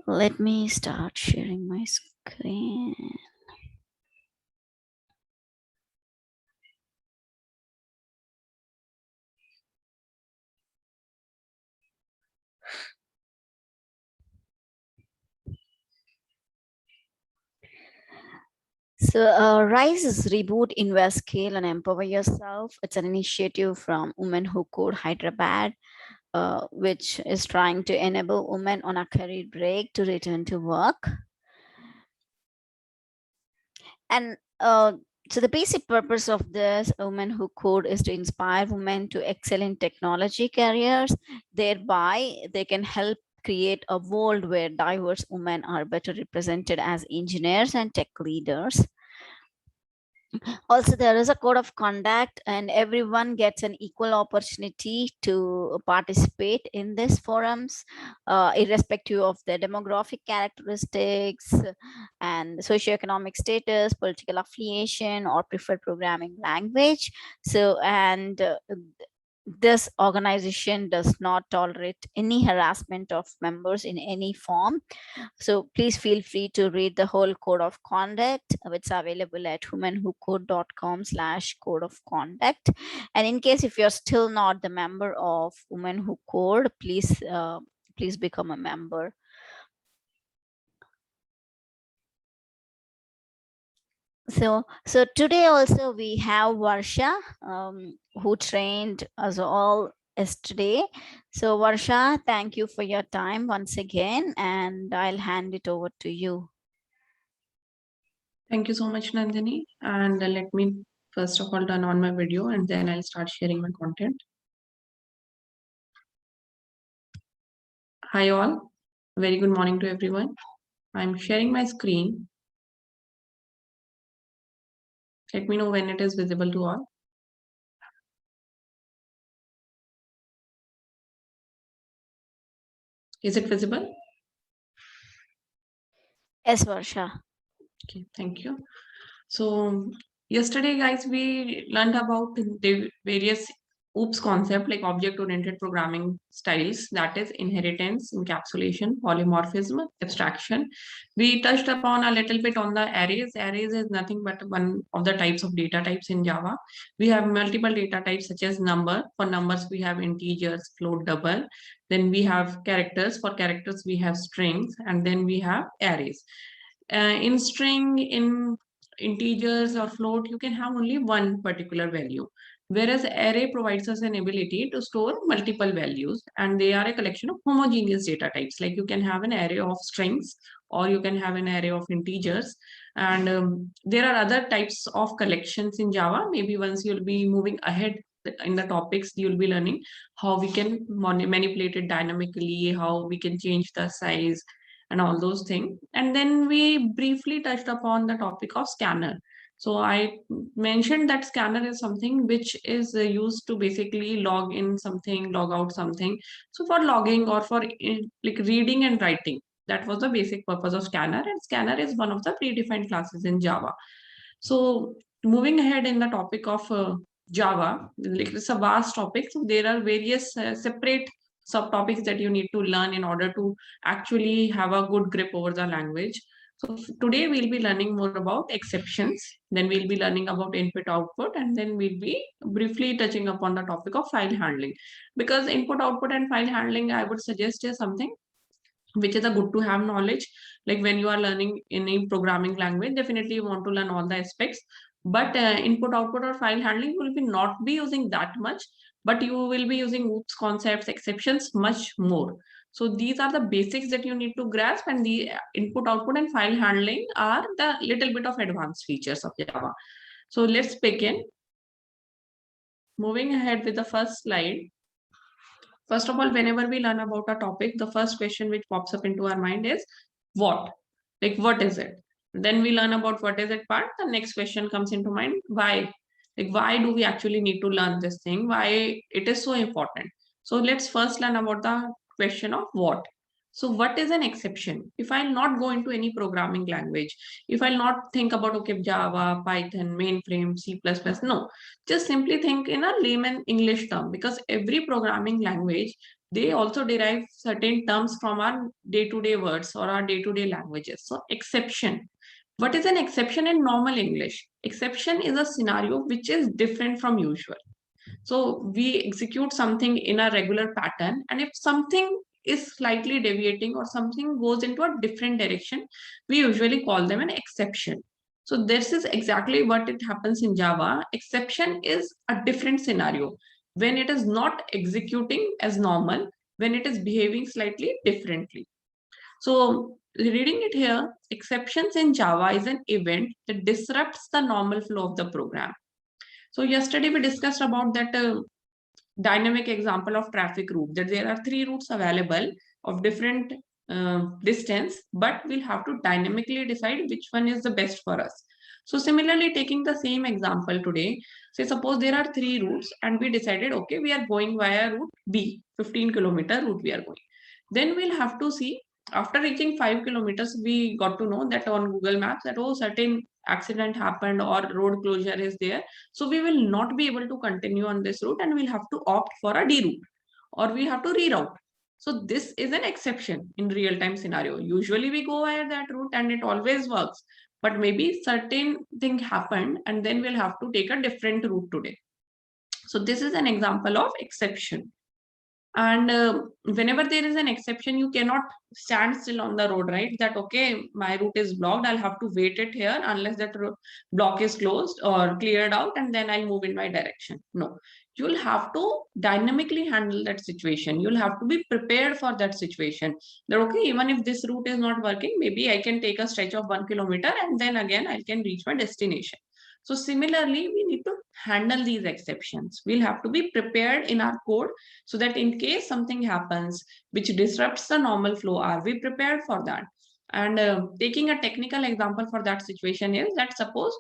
Let me start sharing my screen. So, Rise's Reboot, Invest, Scale, and Empower Yourself. It's an initiative from Women Who Code Hyderabad, which is trying to enable women on a career break to return to work. And so the basic purpose of this Women Who Code is to inspire women to excel in technology careers. Thereby, they can help create a world where diverse women are better represented as engineers and tech leaders. Also, there is a code of conduct, and everyone gets an equal opportunity to participate in these forums, irrespective of their demographic characteristics and socioeconomic status, political affiliation, or preferred programming language. So, and this organization does not tolerate any harassment of members in any form. So please feel free to read the whole code of conduct, which is available at womenwhocode.com/code of conduct. And in case if you're still not the member of Women Who Code, please become a member. So today also we have Varsha, who trained us all yesterday. So Varsha, thank you for your time once again, and I'll hand it over to you. Thank you so much, Nandini. And let me first of all turn on my video and then I'll start sharing my content. Hi all, very good morning to everyone. I'm sharing my screen. Let me know when it is visible to all. Is it visible? Yes, Varsha. Okay, thank you. So yesterday, guys, we learned about the various OOPS concept like object-oriented programming styles, that is inheritance, encapsulation, polymorphism, abstraction. We touched upon a little bit on the arrays. Arrays is nothing but one of the types of data types in Java. We have multiple data types such as number. For numbers, we have integers, float, double. Then we have characters. For characters, we have strings, and then we have arrays. In string, in integers or float, you can have only one particular value, whereas array provides us an ability to store multiple values, and they are a collection of homogeneous data types. Like you can have an array of strings or you can have an array of integers, and there are other types of collections in Java. Maybe once you'll be moving ahead in the topics, you'll be learning how we can manipulate it dynamically, how we can change the size and all those things. And then we briefly touched upon the topic of scanner. So I mentioned that scanner is something which is used to basically log in something, log out something. So for logging or for like reading and writing, that was the basic purpose of scanner. And scanner is one of the predefined classes in Java. So moving ahead in the topic of Java, like it's a vast topic. So there are various separate subtopics that you need to learn in order to actually have a good grip over the language. So today we'll be learning more about exceptions, then we'll be learning about input output, and then we'll be briefly touching upon the topic of file handling. Because input output and file handling, I would suggest, is something which is a good to have knowledge. Like when you are learning any programming language, definitely you want to learn all the aspects, but input output or file handling will be not be using that much, but you will be using oops concepts, exceptions much more. So these are the basics that you need to grasp, and the input output and file handling are the little bit of advanced features of Java. So let's begin. Moving ahead with the first slide. First of all, whenever we learn about a topic, the first question which pops up into our mind is what? Like, what is it? Then we learn about what is it part. The next question comes into mind, why? Like, why do we actually need to learn this thing? Why it is so important? So let's first learn about the question of what. So what is an exception? If I'll not go into any programming language, if I'll not think about, okay, Java, Python, mainframe, C++, no, just simply think in a layman English term, because every programming language they also derive certain terms from our day-to-day words or our day-to-day languages. So exception. What is an exception in normal English? Exception is a scenario which is different from usual. So we execute something in a regular pattern, and if something is slightly deviating or something goes into a different direction, we usually call them an exception. So this is exactly what it happens in Java. Exception is a different scenario when it is not executing as normal, when it is behaving slightly differently. So reading it here, exceptions in Java is an event that disrupts the normal flow of the program. So yesterday we discussed about that dynamic example of traffic route, that there are 3 routes available of different distance, but we'll have to dynamically decide which one is the best for us. So similarly, taking the same example today, say suppose there are 3 routes and we decided, okay, we are going via route B, 15-kilometer route we are going. Then we'll have to see, after reaching 5 kilometers, we got to know that on Google Maps that, oh, certain accident happened or road closure is there. So we will not be able to continue on this route and we'll have to opt for a D route, or we have to reroute. So this is an exception in real-time scenario. Usually we go via that route and it always works, but maybe certain thing happened and then we'll have to take a different route today. So this is an example of exception. And whenever there is an exception, you cannot stand still on the road, right? That, okay, my route is blocked, I'll have to wait it here unless that block is closed or cleared out, and then I'll move in my direction. No, you'll have to dynamically handle that situation. You'll have to be prepared for that situation. That, okay, even if this route is not working, maybe I can take a stretch of 1 kilometer and then again I can reach my destination. So similarly, we need to handle these exceptions. We'll have to be prepared in our code so that in case something happens which disrupts the normal flow, are we prepared for that? And taking a technical example for that situation is that, suppose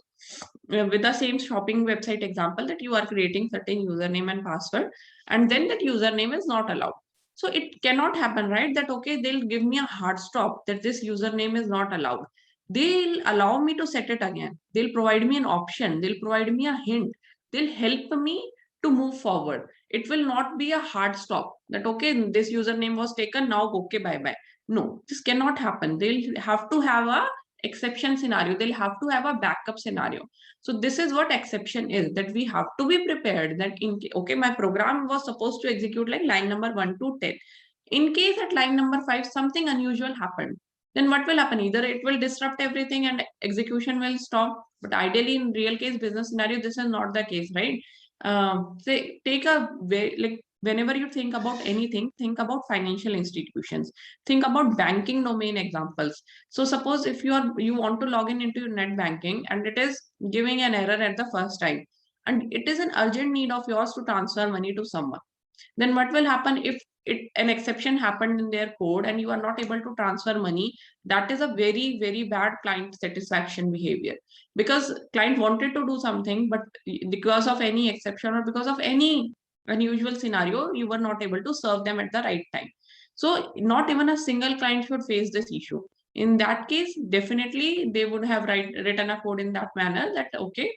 with the same shopping website example, that you are creating certain username and password, and then that username is not allowed. So it cannot happen, right? That, okay, they'll give me a hard stop that this username is not allowed. They'll allow me to set it again. They'll provide me an option. They'll provide me a hint. They'll help me to move forward. It will not be a hard stop that, okay, this username was taken, now okay, bye bye. No, this cannot happen. They'll have to have a exception scenario. They'll have to have a backup scenario. So this is what exception is, that we have to be prepared that in, okay, my program was supposed to execute like line number 1 to 10. In case at line number 5 something unusual happened, then what will happen? Either it will disrupt everything and execution will stop. But ideally, in real case business scenario, this is not the case, right? Say, take a way, like whenever you think about anything, think about financial institutions, think about banking domain examples. So suppose if you want to log in into your net banking and it is giving an error at the first time, and it is an urgent need of yours to transfer money to someone, then what will happen if an exception happened in their code and you are not able to transfer money? That is a very, very bad client satisfaction behavior, because client wanted to do something, but because of any exception or because of any unusual scenario, you were not able to serve them at the right time. So not even a single client should face this issue. In that case, definitely they would have written a code in that manner that, okay,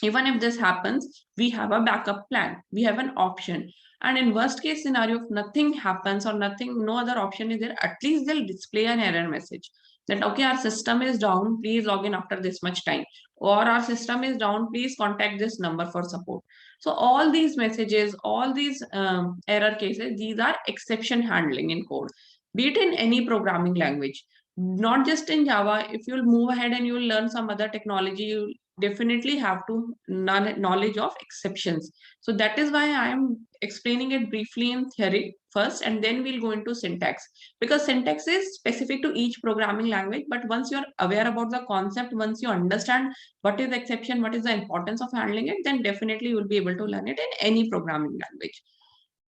even if this happens, we have a backup plan, we have an option. And in worst case scenario, if nothing happens or nothing, no other option is there, at least they'll display an error message that, okay, our system is down, please log in after this much time, or our system is down, please contact this number for support. So all these messages, all these error cases, these are exception handling in code, be it in any programming language, not just in Java. If you'll move ahead and you'll learn some other technology, you definitely have to knowledge of exceptions. So that is why I am explaining it briefly in theory first, and then we'll go into syntax, because syntax is specific to each programming language. But once you're aware about the concept, once you understand what is exception, what is the importance of handling it, then definitely you will be able to learn it in any programming language.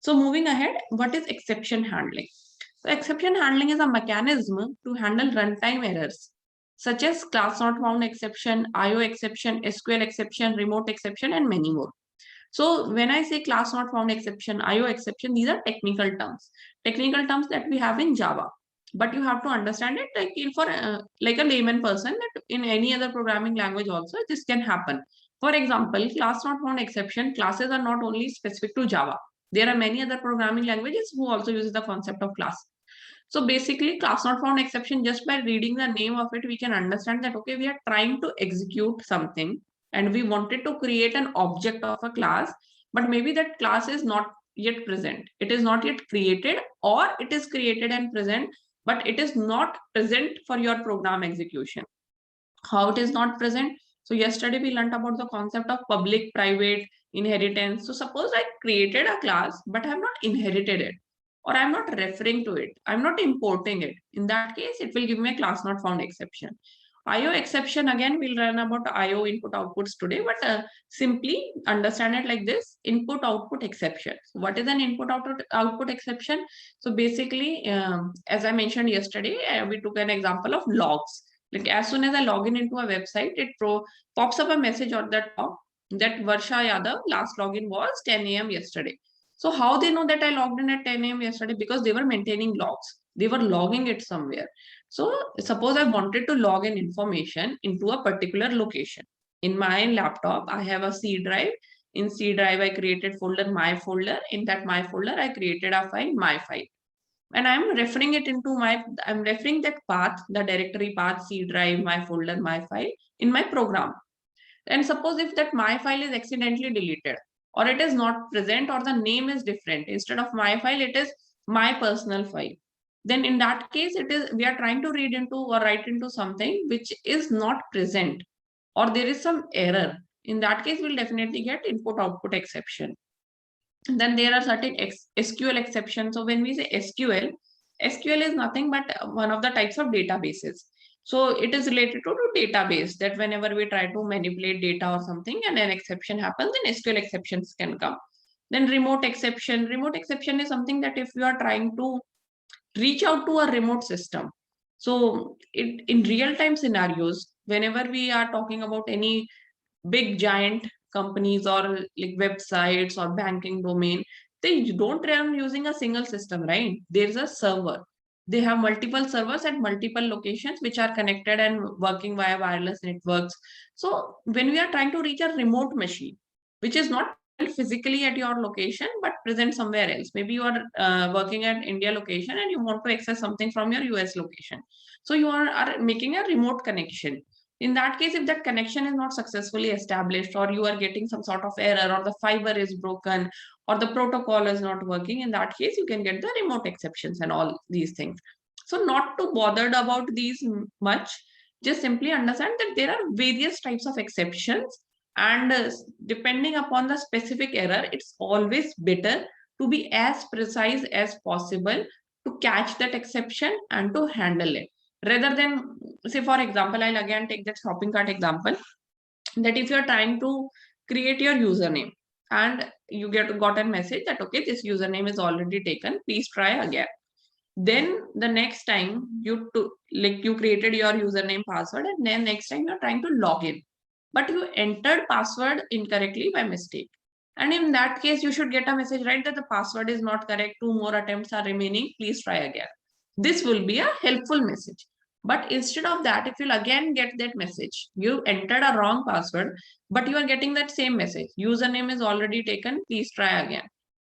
So moving ahead, what is exception handling? So exception handling is a mechanism to handle runtime errors such as class not found exception, IO exception, SQL exception, remote exception, and many more. So when I say class not found exception, IO exception, these are technical terms that we have in Java. But you have to understand it like for like a layman person, that in any other programming language also this can happen. For example, class not found exception, classes are not only specific to Java. There are many other programming languages who also use the concept of class. So basically, class not found exception, just by reading the name of it, we can understand that, okay, we are trying to execute something and we wanted to create an object of a class, but maybe that class is not yet present. It is not yet created, or it is created and present, but it is not present for your program execution. How it is not present? So yesterday we learned about the concept of public private inheritance. So suppose I created a class, but I have not inherited it, or I'm not referring to it, I'm not importing it. In that case, it will give me a class not found exception. IO exception, again, we'll learn about IO input outputs today, but simply understand it like this: input output exception. So what is an input output exception? So basically, as I mentioned yesterday, we took an example of logs. Like as soon as I log in into a website, it pops up a message on the top that Varsha Yadav last login was 10 a.m. yesterday. So how they know that I logged in at 10 a.m. yesterday? Because they were maintaining logs. They were logging it somewhere. So suppose I wanted to log in information into a particular location. In my laptop, I have a C drive. In C drive, I created folder, my folder. In that my folder, I created a file, my file. And I'm referring it into I'm referring that path, the directory path, C drive, my folder, my file in my program. And suppose if that my file is accidentally deleted, or it is not present, or the name is different, instead of my file, it is my personal file. Then in that case, we are trying to read into or write into something which is not present, or there is some error. In that case, we'll definitely get input output exception. Then there are certain SQL exceptions. So when we say SQL is nothing but one of the types of databases. So it is related to database, that whenever we try to manipulate data or something and an exception happens, then SQL exceptions can come. Then remote exception is something that if you are trying to reach out to a remote system. So in real time scenarios, whenever we are talking about any big giant companies or like websites or banking domain, they don't run using a single system, right? There's a server. They have multiple servers at multiple locations which are connected and working via wireless networks. So when we are trying to reach a remote machine, which is not physically at your location but present somewhere else, maybe you are working at India location and you want to access something from your US location, so you are making a remote connection. In that case, if that connection is not successfully established, or you are getting some sort of error, or the fiber is broken, or the protocol is not working, in that case, you can get the remote exceptions and all these things. So not too bothered about these much, just simply understand that there are various types of exceptions, and depending upon the specific error, it's always better to be as precise as possible to catch that exception and to handle it, rather than, say for example, I'll again take that shopping cart example, that if you're trying to create your username and you got a message that, okay, this username is already taken, please try again. Then the next time you created your username password, and then next time you're trying to log in, but you entered password incorrectly by mistake. And in that case, you should get a message, right, that the password is not correct, 2 more attempts are remaining, please try again. This will be a helpful message. But instead of that, if you'll again get that message, you entered a wrong password, but you are getting that same message, username is already taken, please try again.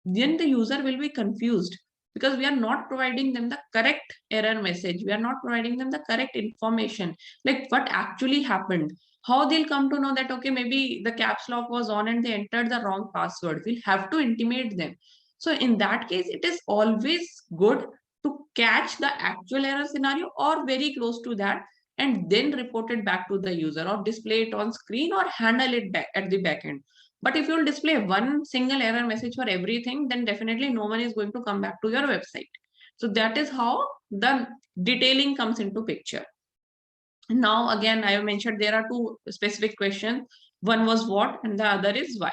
Then the user will be confused, because we are not providing them the correct error message. We are not providing them the correct information, like what actually happened. How they'll come to know that, okay, maybe the caps lock was on and they entered the wrong password? We'll have to intimate them. So in that case, it is always good to catch the actual error scenario or very close to that, and then report it back to the user, or display it on screen, or handle it back at the back end. But if you'll display one single error message for everything, then definitely no one is going to come back to your website. So that is how the detailing comes into picture. Now, again, I have mentioned there are two specific questions. One was what, and the other is why.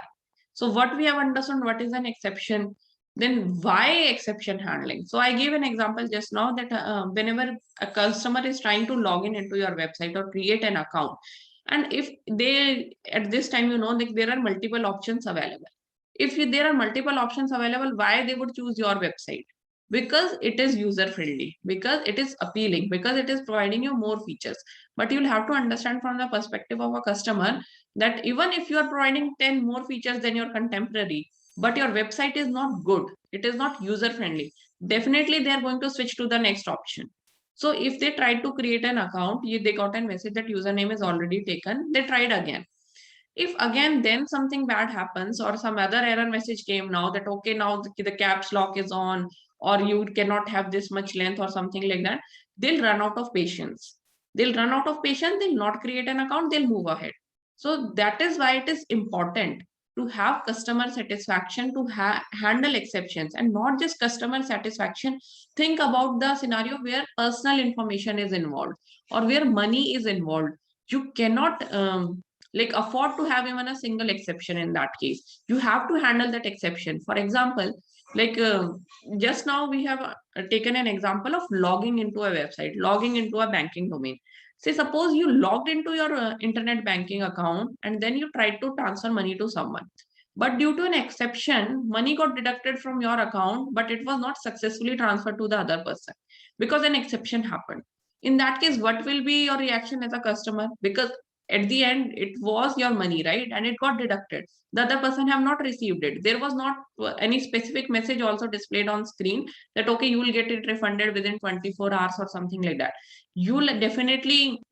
So what we have understood, what is an exception, then why exception handling. So I gave an example just now that whenever a customer is trying to log in into your website or create an account, and if they, at this time, like there are multiple options available. If there are multiple options available, why they would choose your website? Because it is user friendly, because it is appealing, because it is providing you more features. But you'll have to understand from the perspective of a customer that even if you are providing 10 more features than your contemporary, but your website is not good, it is not user friendly, definitely they are going to switch to the next option. So if they tried to create an account, they got a message that username is already taken, they tried again. If again then something bad happens or some other error message came now that okay, now the caps lock is on, or you cannot have this much length or something like that, they'll run out of patience. They'll run out of patience, they'll not create an account, they'll move ahead. So that is why it is important to have customer satisfaction, to handle exceptions, and not just customer satisfaction. Think about the scenario where personal information is involved or where money is involved. You cannot like afford to have even a single exception. In that case, you have to handle that exception. For example, like just now we have taken an example of logging into a website, logging into a banking domain. Say suppose you logged into your internet banking account and then you tried to transfer money to someone, but due to an exception money got deducted from your account, but it was not successfully transferred to the other person because an exception happened. In that case, what will be your reaction as a customer? Because at the end it was your money, right? And it got deducted, the other person have not received it, there was not any specific message also displayed on screen that okay, you will get it refunded within 24 hours or something like that. You'll definitely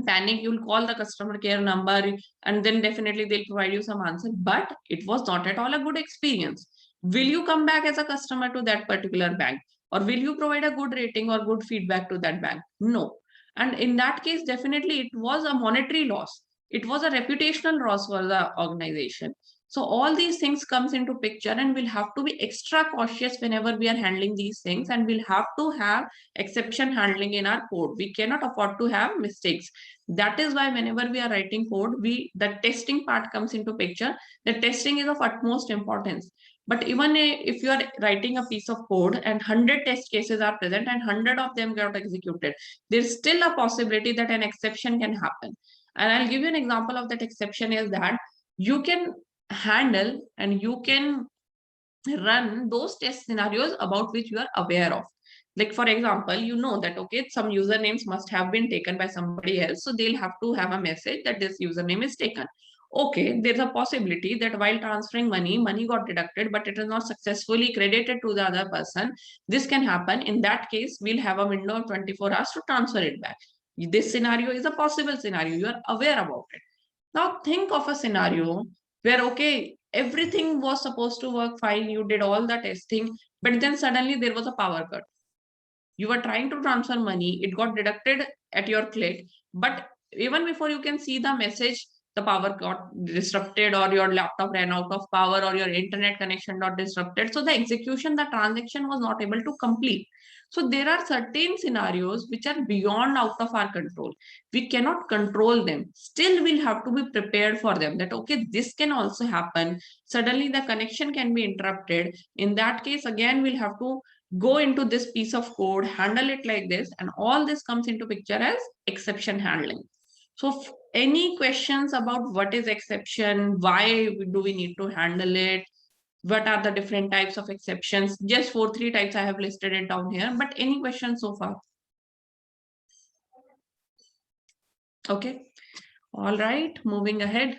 panic, you'll call the customer care number, and then definitely they'll provide you some answer, but it was not at all a good experience. Will you come back as a customer to that particular bank, or will you provide a good rating or good feedback to that bank? No. And in that case, definitely it was a monetary loss, it was a reputational loss for the organization. So all these things comes into picture, and we'll have to be extra cautious whenever we are handling these things, and we'll have to have exception handling in our code. We cannot afford to have mistakes. That is why whenever we are writing code, the testing part comes into picture. The testing is of utmost importance. But even if you are writing a piece of code and 100 test cases are present and 100 of them got executed, there's still a possibility that an exception can happen. And I'll give you an example of that exception is that you can handle and you can run those test scenarios about which you are aware of. Like for example, you know that okay, some usernames must have been taken by somebody else, so they'll have to have a message that this username is taken. Okay, there's a possibility that while transferring money got deducted, but it is not successfully credited to the other person. This can happen. In that case, we'll have a window of 24 hours to transfer it back. This scenario is a possible scenario, you are aware about it. Now think of a scenario where, okay, everything was supposed to work fine, you did all the testing, but then suddenly there was a power cut. You were trying to transfer money, it got deducted at your click, but even before you can see the message, the power got disrupted, or your laptop ran out of power, or your internet connection got disrupted. So the execution, the transaction was not able to complete. So there are certain scenarios which are beyond out of our control. We cannot control them. Still, we'll have to be prepared for them. That okay, this can also happen. Suddenly the connection can be interrupted. In that case, again, we'll have to go into this piece of code, handle it like this, and all this comes into picture as exception handling. So any questions about what is exception, why do we need to handle it, what are the different types of exceptions? Just 3 types I have listed it down here, but any questions so far? Okay, all right, moving ahead.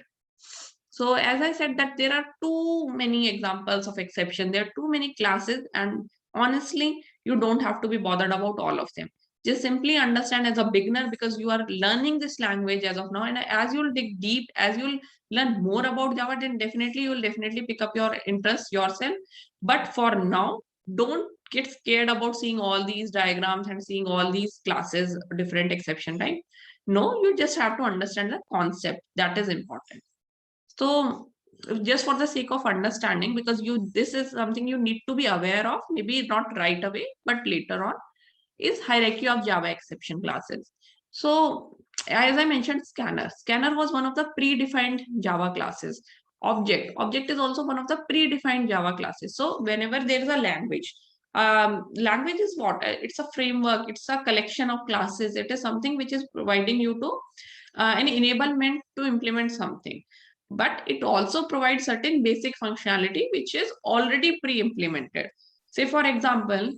So as I said that there are too many examples of exception, there are too many classes, and honestly, you don't have to be bothered about all of them. Just simply understand as a beginner, because you are learning this language as of now, and as you'll dig deep, as you'll learn more about Java, then definitely you'll definitely pick up your interest yourself. But for now, don't get scared about seeing all these diagrams and seeing all these classes, different exception type. No, you just have to understand the concept. That is important. So just for the sake of understanding, because this is something you need to be aware of, maybe not right away, but later on, is hierarchy of Java exception classes. So as I mentioned, scanner was one of the predefined Java classes. Object is also one of the predefined Java classes. So whenever there is a language, language is what? It's a framework, it's a collection of classes. It is something which is providing you to an enablement to implement something. But it also provides certain basic functionality which is already pre-implemented. Say for example,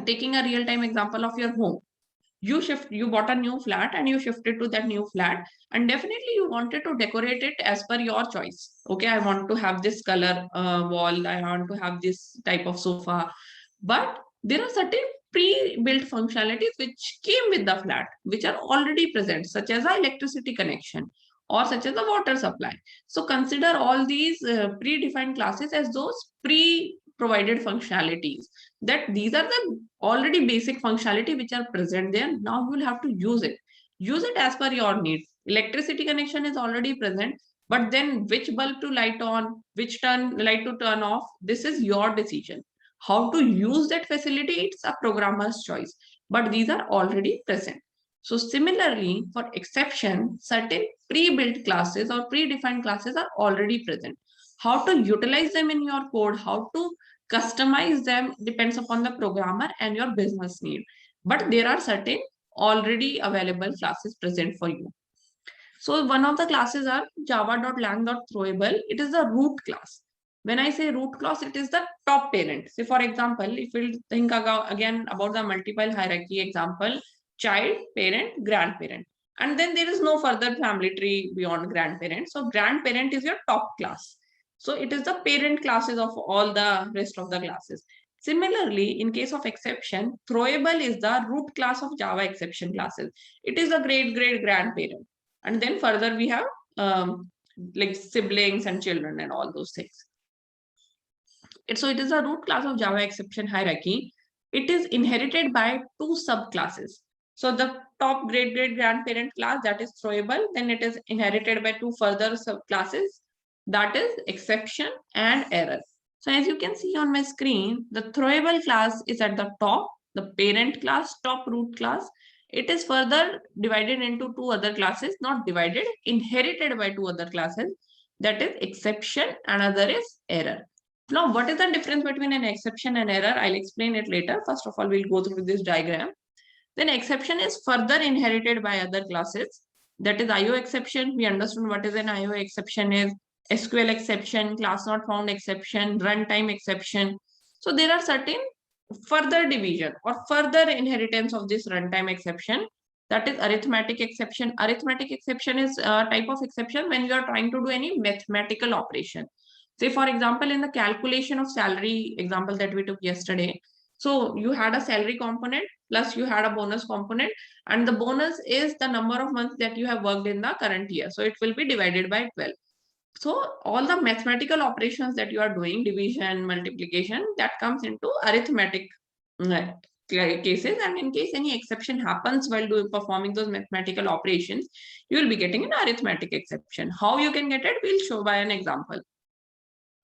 taking a real-time example of your home. You bought a new flat and you shifted to that new flat, and definitely you wanted to decorate it as per your choice. Okay, I want to have this color wall, I want to have this type of sofa, but there are certain pre-built functionalities which came with the flat, which are already present, such as the electricity connection or such as the water supply. So consider all these predefined classes as those pre-provided functionalities, that these are the already basic functionality which are present there. Now you will have to use it as per your needs. Electricity connection is already present, but then which bulb to light on, which light to turn off, this is your decision. How to use that facility, it's a programmer's choice, but these are already present. So similarly, for exception, certain pre-built classes or predefined classes are already present. How to utilize them in your code, how to customize them depends upon the programmer and your business need. But there are certain already available classes present for you. So one of the classes are java.lang.throwable. It is the root class. When I say root class, it is the top parent. Say for example, if we'll think again about the multiple hierarchy example, child, parent, grandparent. And then there is no further family tree beyond grandparent. So grandparent is your top class. So it is the parent classes of all the rest of the classes. Similarly, in case of exception, throwable is the root class of Java exception classes. It is the great grandparent. And then further we have like siblings and children and all those things. So it is a root class of Java exception hierarchy. It is inherited by two subclasses. So the top great grandparent class, that is throwable, then it is inherited by two further subclasses, that is exception and error. So as you can see on my screen, the throwable class is at the top, the parent class, top root class. It is further divided into two other classes, not divided, inherited by two other classes, that is exception, another is error. Now, what is the difference between an exception and error? I'll explain it later. First of all, we'll go through this diagram. Then exception is further inherited by other classes. That is IO exception. We understood what is an IO exception is. SQL exception, class not found exception, runtime exception. So there are certain further division or further inheritance of this runtime exception. That is arithmetic exception. Arithmetic exception is a type of exception when you are trying to do any mathematical operation. Say, for example, in the calculation of salary example that we took yesterday. So you had a salary component plus you had a bonus component, and the bonus is the number of months that you have worked in the current year. So it will be divided by 12. So all the mathematical operations that you are doing, division, multiplication, that comes into arithmetic cases. And in case any exception happens while performing those mathematical operations, you will be getting an arithmetic exception. How you can get it, we'll show by an example.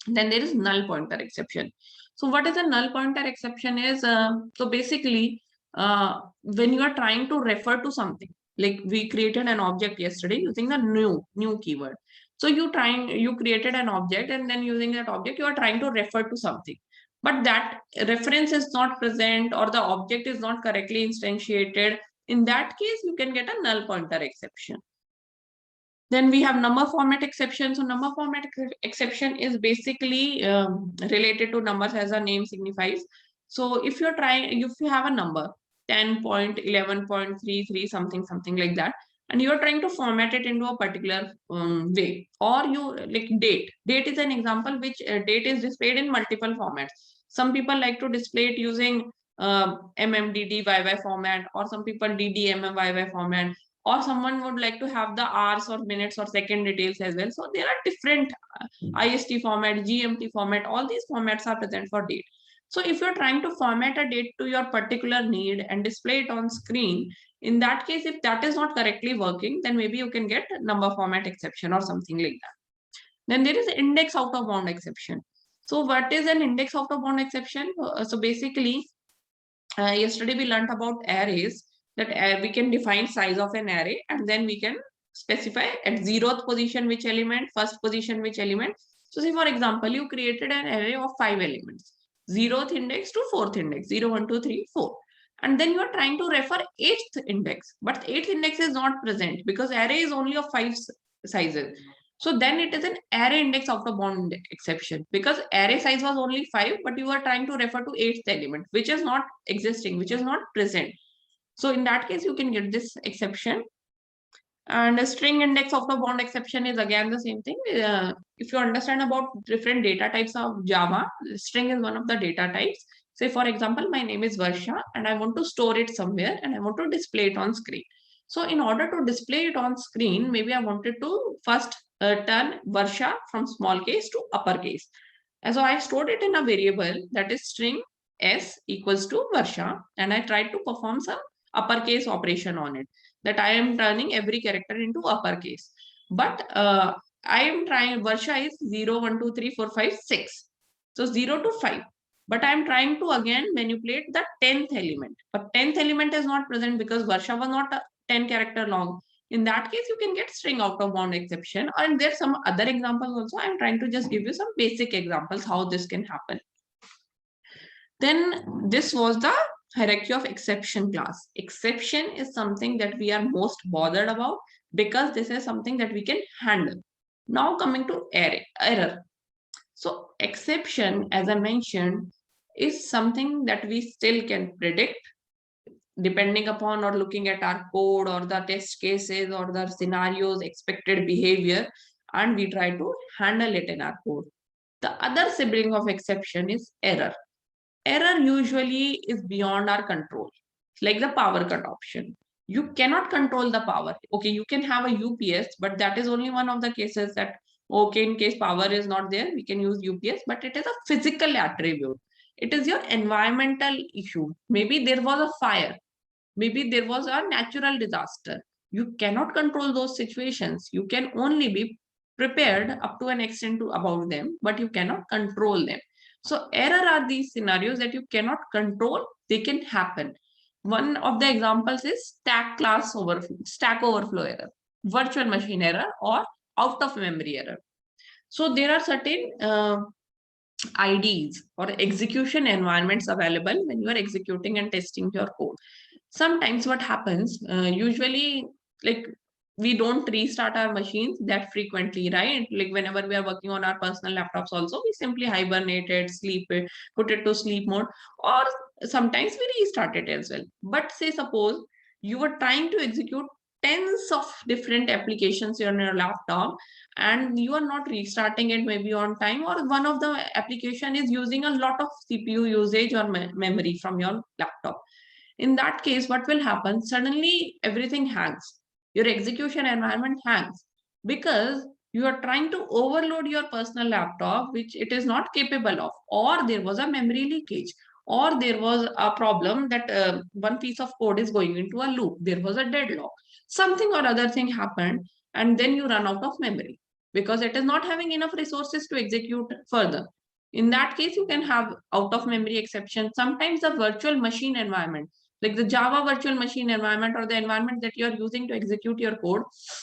Then there is null pointer exception. So what is a null pointer exception is, so basically, when you are trying to refer to something, like we created an object yesterday using the new keyword. So you created an object, and then using that object, you are trying to refer to something. But that reference is not present or the object is not correctly instantiated. In that case, you can get a null pointer exception. Then we have number format exception. So number format exception is basically related to numbers, as the name signifies. So if you have a number 10.11.33 something like that, and you're trying to format it into a particular way, or you like date is an example, which date is displayed in multiple formats. Some people like to display it using MMDDYY format, or some people DDMMYY format, or someone would like to have the hours or minutes or second details as well. So there are different IST format, GMT format, all these formats are present for date. So if you're trying to format a date to your particular need and display it on screen, in that case, if that is not correctly working, then maybe you can get number format exception or something like that. Then there is index out of bound exception. So what is an index out of bound exception? So basically, yesterday we learned about arrays, that we can define size of an array, and then we can specify at 0th position which element, first position which element. So say for example, you created an array of 5 elements, 0th index to 4th index, 0, 1, 2, 3, 4. And then you are trying to refer 8th index, but 8th index is not present because array is only of 5 sizes. So then it is an array index out of bound exception, because array size was only 5, but you are trying to refer to 8th element, which is not existing, which is not present. So in that case, you can get this exception. And a string index of the bond exception is again the same thing. If you understand about different data types of Java, string is one of the data types. Say, for example, my name is Varsha and I want to store it somewhere and I want to display it on screen. So in order to display it on screen, maybe I wanted to first turn Varsha from small case to uppercase. And so I stored it in a variable that is string s equals to Varsha, and I tried to perform some uppercase operation on it, that I am turning every character into uppercase. But I am trying, Varsha is 0, 1, 2, 3, 4, 5, 6. So 0 to 5. But I am trying to again manipulate the 10th element. But 10th element is not present because Varsha was not a 10 character long. In that case, you can get string out of bound exception. And there's some other examples also. I'm trying to just give you some basic examples how this can happen. Then this was the hierarchy of exception class. Exception is something that we are most bothered about because this is something that we can handle. Now coming to error. So exception, as I mentioned, is something that we still can predict depending upon or looking at our code or the test cases or the scenarios, expected behavior, and we try to handle it in our code. The other sibling of exception is error. Error usually is beyond our control, like the power cut option. You cannot control the power. Okay, you can have a UPS, but that is only one of the cases that, okay, in case power is not there, we can use UPS, but it is a physical attribute. It is your environmental issue. Maybe there was a fire. Maybe there was a natural disaster. You cannot control those situations. You can only be prepared up to an extent about them, but you cannot control them. So error are these scenarios that you cannot control. They can happen. One of the examples is stack overflow error, virtual machine error, or out of memory error. So there are certain IDs or execution environments available when you are executing and testing your code. Sometimes what happens, usually, like, we don't restart our machines that frequently, right? Like whenever we are working on our personal laptops also, we simply hibernate it, sleep it, put it to sleep mode, or sometimes we restart it as well. But say suppose you were trying to execute tens of different applications on your laptop and you are not restarting it maybe on time, or one of the application is using a lot of CPU usage or memory from your laptop. In that case, what will happen? Suddenly everything hangs. Your execution environment hangs because you are trying to overload your personal laptop, which it is not capable of, or there was a memory leakage, or there was a problem that one piece of code is going into a loop. There was a deadlock. Something or other thing happened, and then you run out of memory because it is not having enough resources to execute further. In that case, you can have out of memory exception. Sometimes the virtual machine environment, like the Java virtual machine environment or the environment that you're using to execute your code,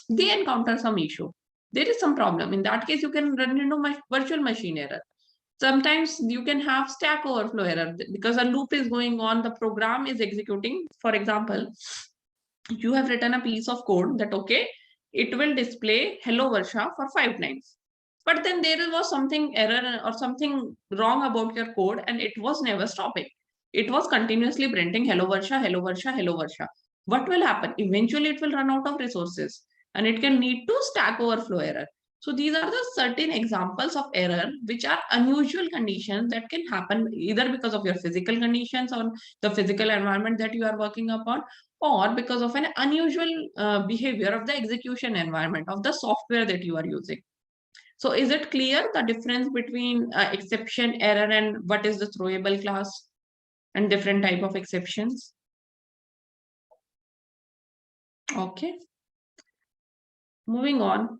they encounter some issue. There is some problem. In that case, you can run into virtual machine error. Sometimes you can have stack overflow error because a loop is going on, the program is executing. For example, you have written a piece of code that, okay, it will display hello Varsha for 5 times. But then there was something error or something wrong about your code and it was never stopping. It was continuously printing hello Varsha, hello Varsha, hello Varsha. What will happen? Eventually it will run out of resources and it can lead to stack overflow error. So these are the certain examples of error which are unusual conditions that can happen either because of your physical conditions or the physical environment that you are working upon, or because of an unusual behavior of the execution environment of the software that you are using. So is it clear the difference between exception, error, and what is the throwable class and different type of exceptions? Okay. Moving on.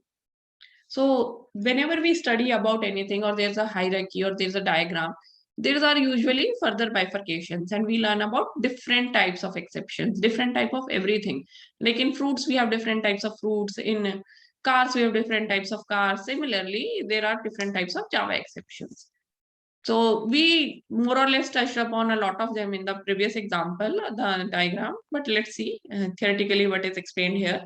So whenever we study about anything or there's a hierarchy or there's a diagram, there are usually further bifurcations and we learn about different types of exceptions, different type of everything. Like in fruits, we have different types of fruits. In cars, we have different types of cars. Similarly, there are different types of Java exceptions. So we more or less touched upon a lot of them in the previous example, the diagram, but let's see theoretically what is explained here.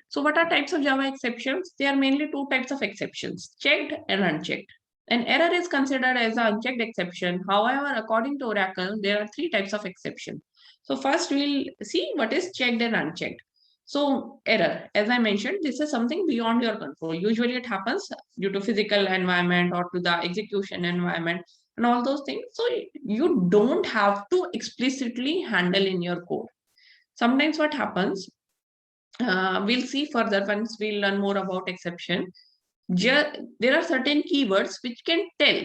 So what are types of Java exceptions? There are mainly two types of exceptions, checked and unchecked. An error is considered as an unchecked exception. However, according to Oracle, there are three types of exception. So first we'll see what is checked and unchecked. So error, as I mentioned, this is something beyond your control. Usually it happens due to physical environment or to the execution environment and all those things. So you don't have to explicitly handle in your code. Sometimes what happens, we'll see further once we learn more about exception. There are certain keywords which can tell,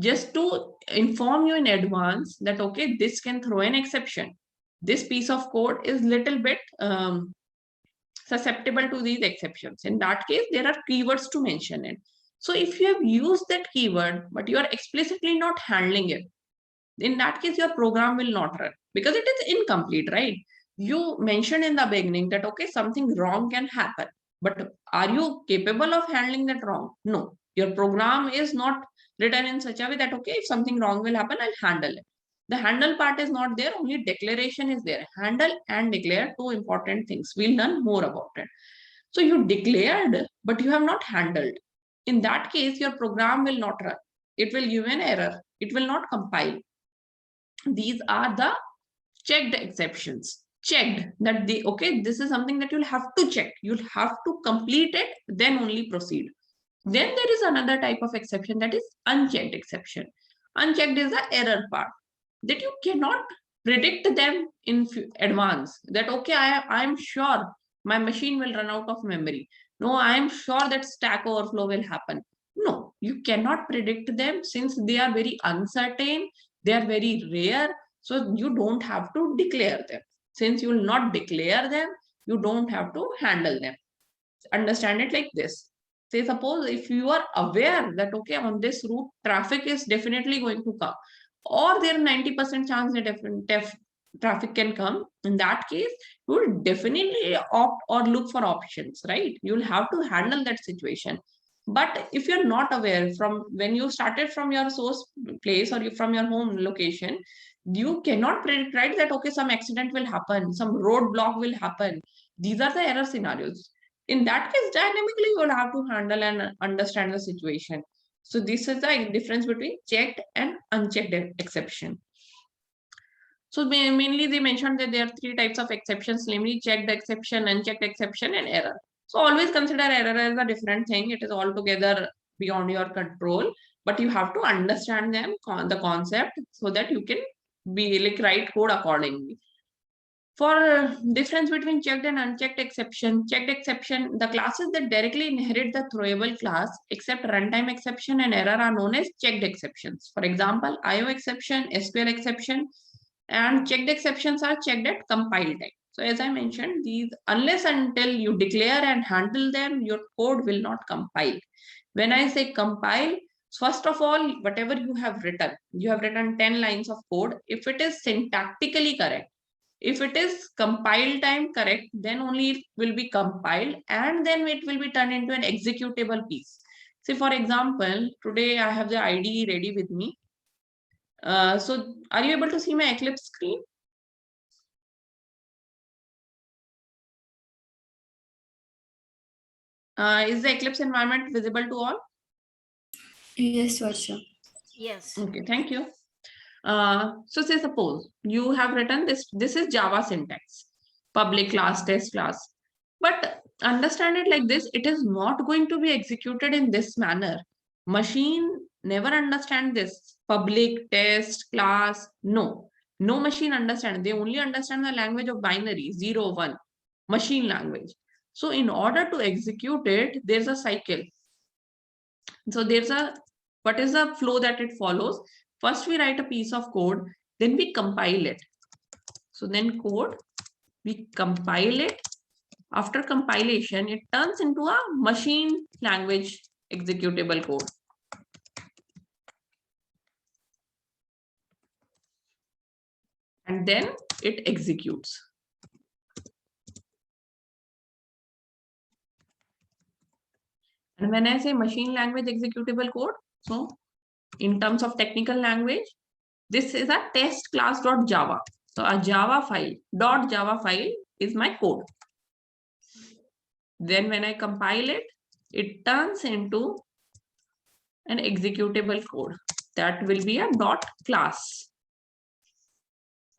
just to inform you in advance that, okay, this can throw an exception. This piece of code is little bit susceptible to these exceptions. In that case, there are keywords to mention it. So if you have used that keyword, but you are explicitly not handling it, in that case, your program will not run because it is incomplete, right? You mentioned in the beginning that, okay, something wrong can happen, but are you capable of handling that wrong? No, your program is not written in such a way that, okay, if something wrong will happen, I'll handle it. The handle part is not there, only declaration is there. Handle and declare, two important things. We'll learn more about it. So you declared, but you have not handled. In that case, your program will not run. It will give an error. It will not compile. These are the checked exceptions. Checked that the, okay, this is something that you'll have to check. You'll have to complete it, then only proceed. Then there is another type of exception, that is unchecked exception. Unchecked is the error part, that you cannot predict them in advance. That, okay, I'm sure my machine will run out of memory. No, I am sure that stack overflow will happen. No, you cannot predict them since they are very uncertain. They are very rare. So you don't have to declare them. Since you will not declare them, you don't have to handle them. Understand it like this. Say, suppose if you are aware that, okay, on this route, traffic is definitely going to come, or there are 90% chance that traffic can come. In that case, you will definitely opt or look for options, right? You'll have to handle that situation. But if you're not aware from when you started from your source place or from your home location, you cannot predict, right, that, okay, some accident will happen, some roadblock will happen. These are the error scenarios. In that case, dynamically, you will have to handle and understand the situation. So this is the difference between checked and unchecked exception. So mainly they mentioned that there are three types of exceptions, namely checked exception, unchecked exception, and error. So always consider error as a different thing. It is altogether beyond your control, but you have to understand them, the concept, so that you can be like write code accordingly. For difference between checked and unchecked exception, checked exception, the classes that directly inherit the throwable class except runtime exception and error are known as checked exceptions. For example, IO exception, SQL exception, and checked exceptions are checked at compile time. So as I mentioned, these, unless until you declare and handle them, your code will not compile. When I say compile, first of all, whatever you have written 10 lines of code. If it is syntactically correct, if it is compile time correct, then only it will be compiled and then it will be turned into an executable piece. Say, for example, today I have the IDE ready with me. So are you able to see my Eclipse screen? Is the Eclipse environment visible to all? Yes, Varsha. Yes. Okay, thank you. So say suppose you have written this is Java syntax, public class, test class. But understand it like this, it is not going to be executed in this manner. Machine never understand this public, test, class. No machine understand. They only understand the language of binary, 0, 1, machine language. So in order to execute it, there's a cycle. So what is the flow that it follows? First, we write a piece of code, then we compile it. So then code, we compile it. After compilation, it turns into a machine language executable code. And then it executes. And when I say machine language executable code, so in terms of technical language, this is a test class.java. So a Java file, .java file is my code. Then when I compile it, it turns into an executable code. That will be a .class.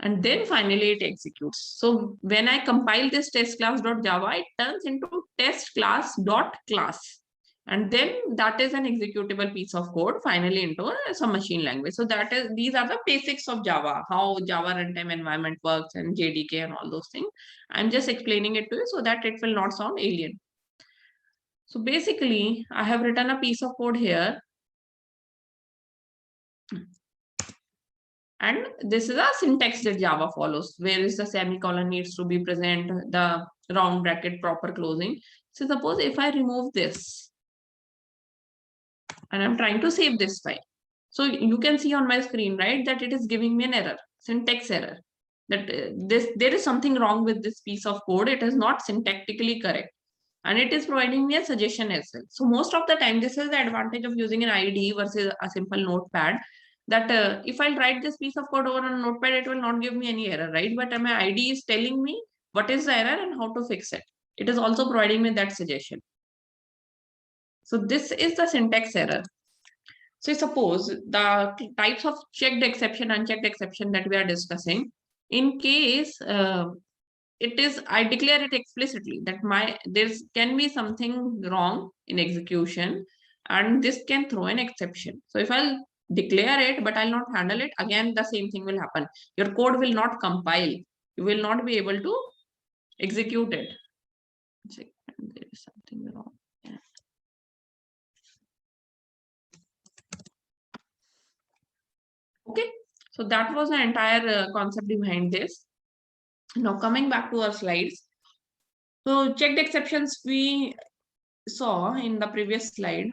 and then finally it executes. So when I compile this test class.java, it turns into test class.class. And then that is an executable piece of code finally into some machine language. So these are the basics of Java, how Java runtime environment works and JDK and all those things. I'm just explaining it to you so that it will not sound alien. So basically, I have written a piece of code here. And this is a syntax that Java follows. Where is the semicolon needs to be present, the round bracket proper closing. So suppose if I remove this and I'm trying to save this file. So you can see on my screen, right, that it is giving me an error, syntax error. That there is something wrong with this piece of code. It is not syntactically correct. And it is providing me a suggestion as well. So most of the time, this is the advantage of using an IDE versus a simple notepad. That if I write this piece of code over on a notepad, it will not give me any error, right? But my IDE is telling me what is the error and how to fix it. It is also providing me that suggestion. So this is the syntax error. So suppose the types of checked exception, unchecked exception that we are discussing, in case I declare it explicitly that there can be something wrong in execution and this can throw an exception. So if I'll declare it, but I'll not handle it, again, the same thing will happen. Your code will not compile. You will not be able to execute it. There is something wrong. Yeah. Okay, so that was the entire concept behind this. Now coming back to our slides. So checked exceptions we saw in the previous slide,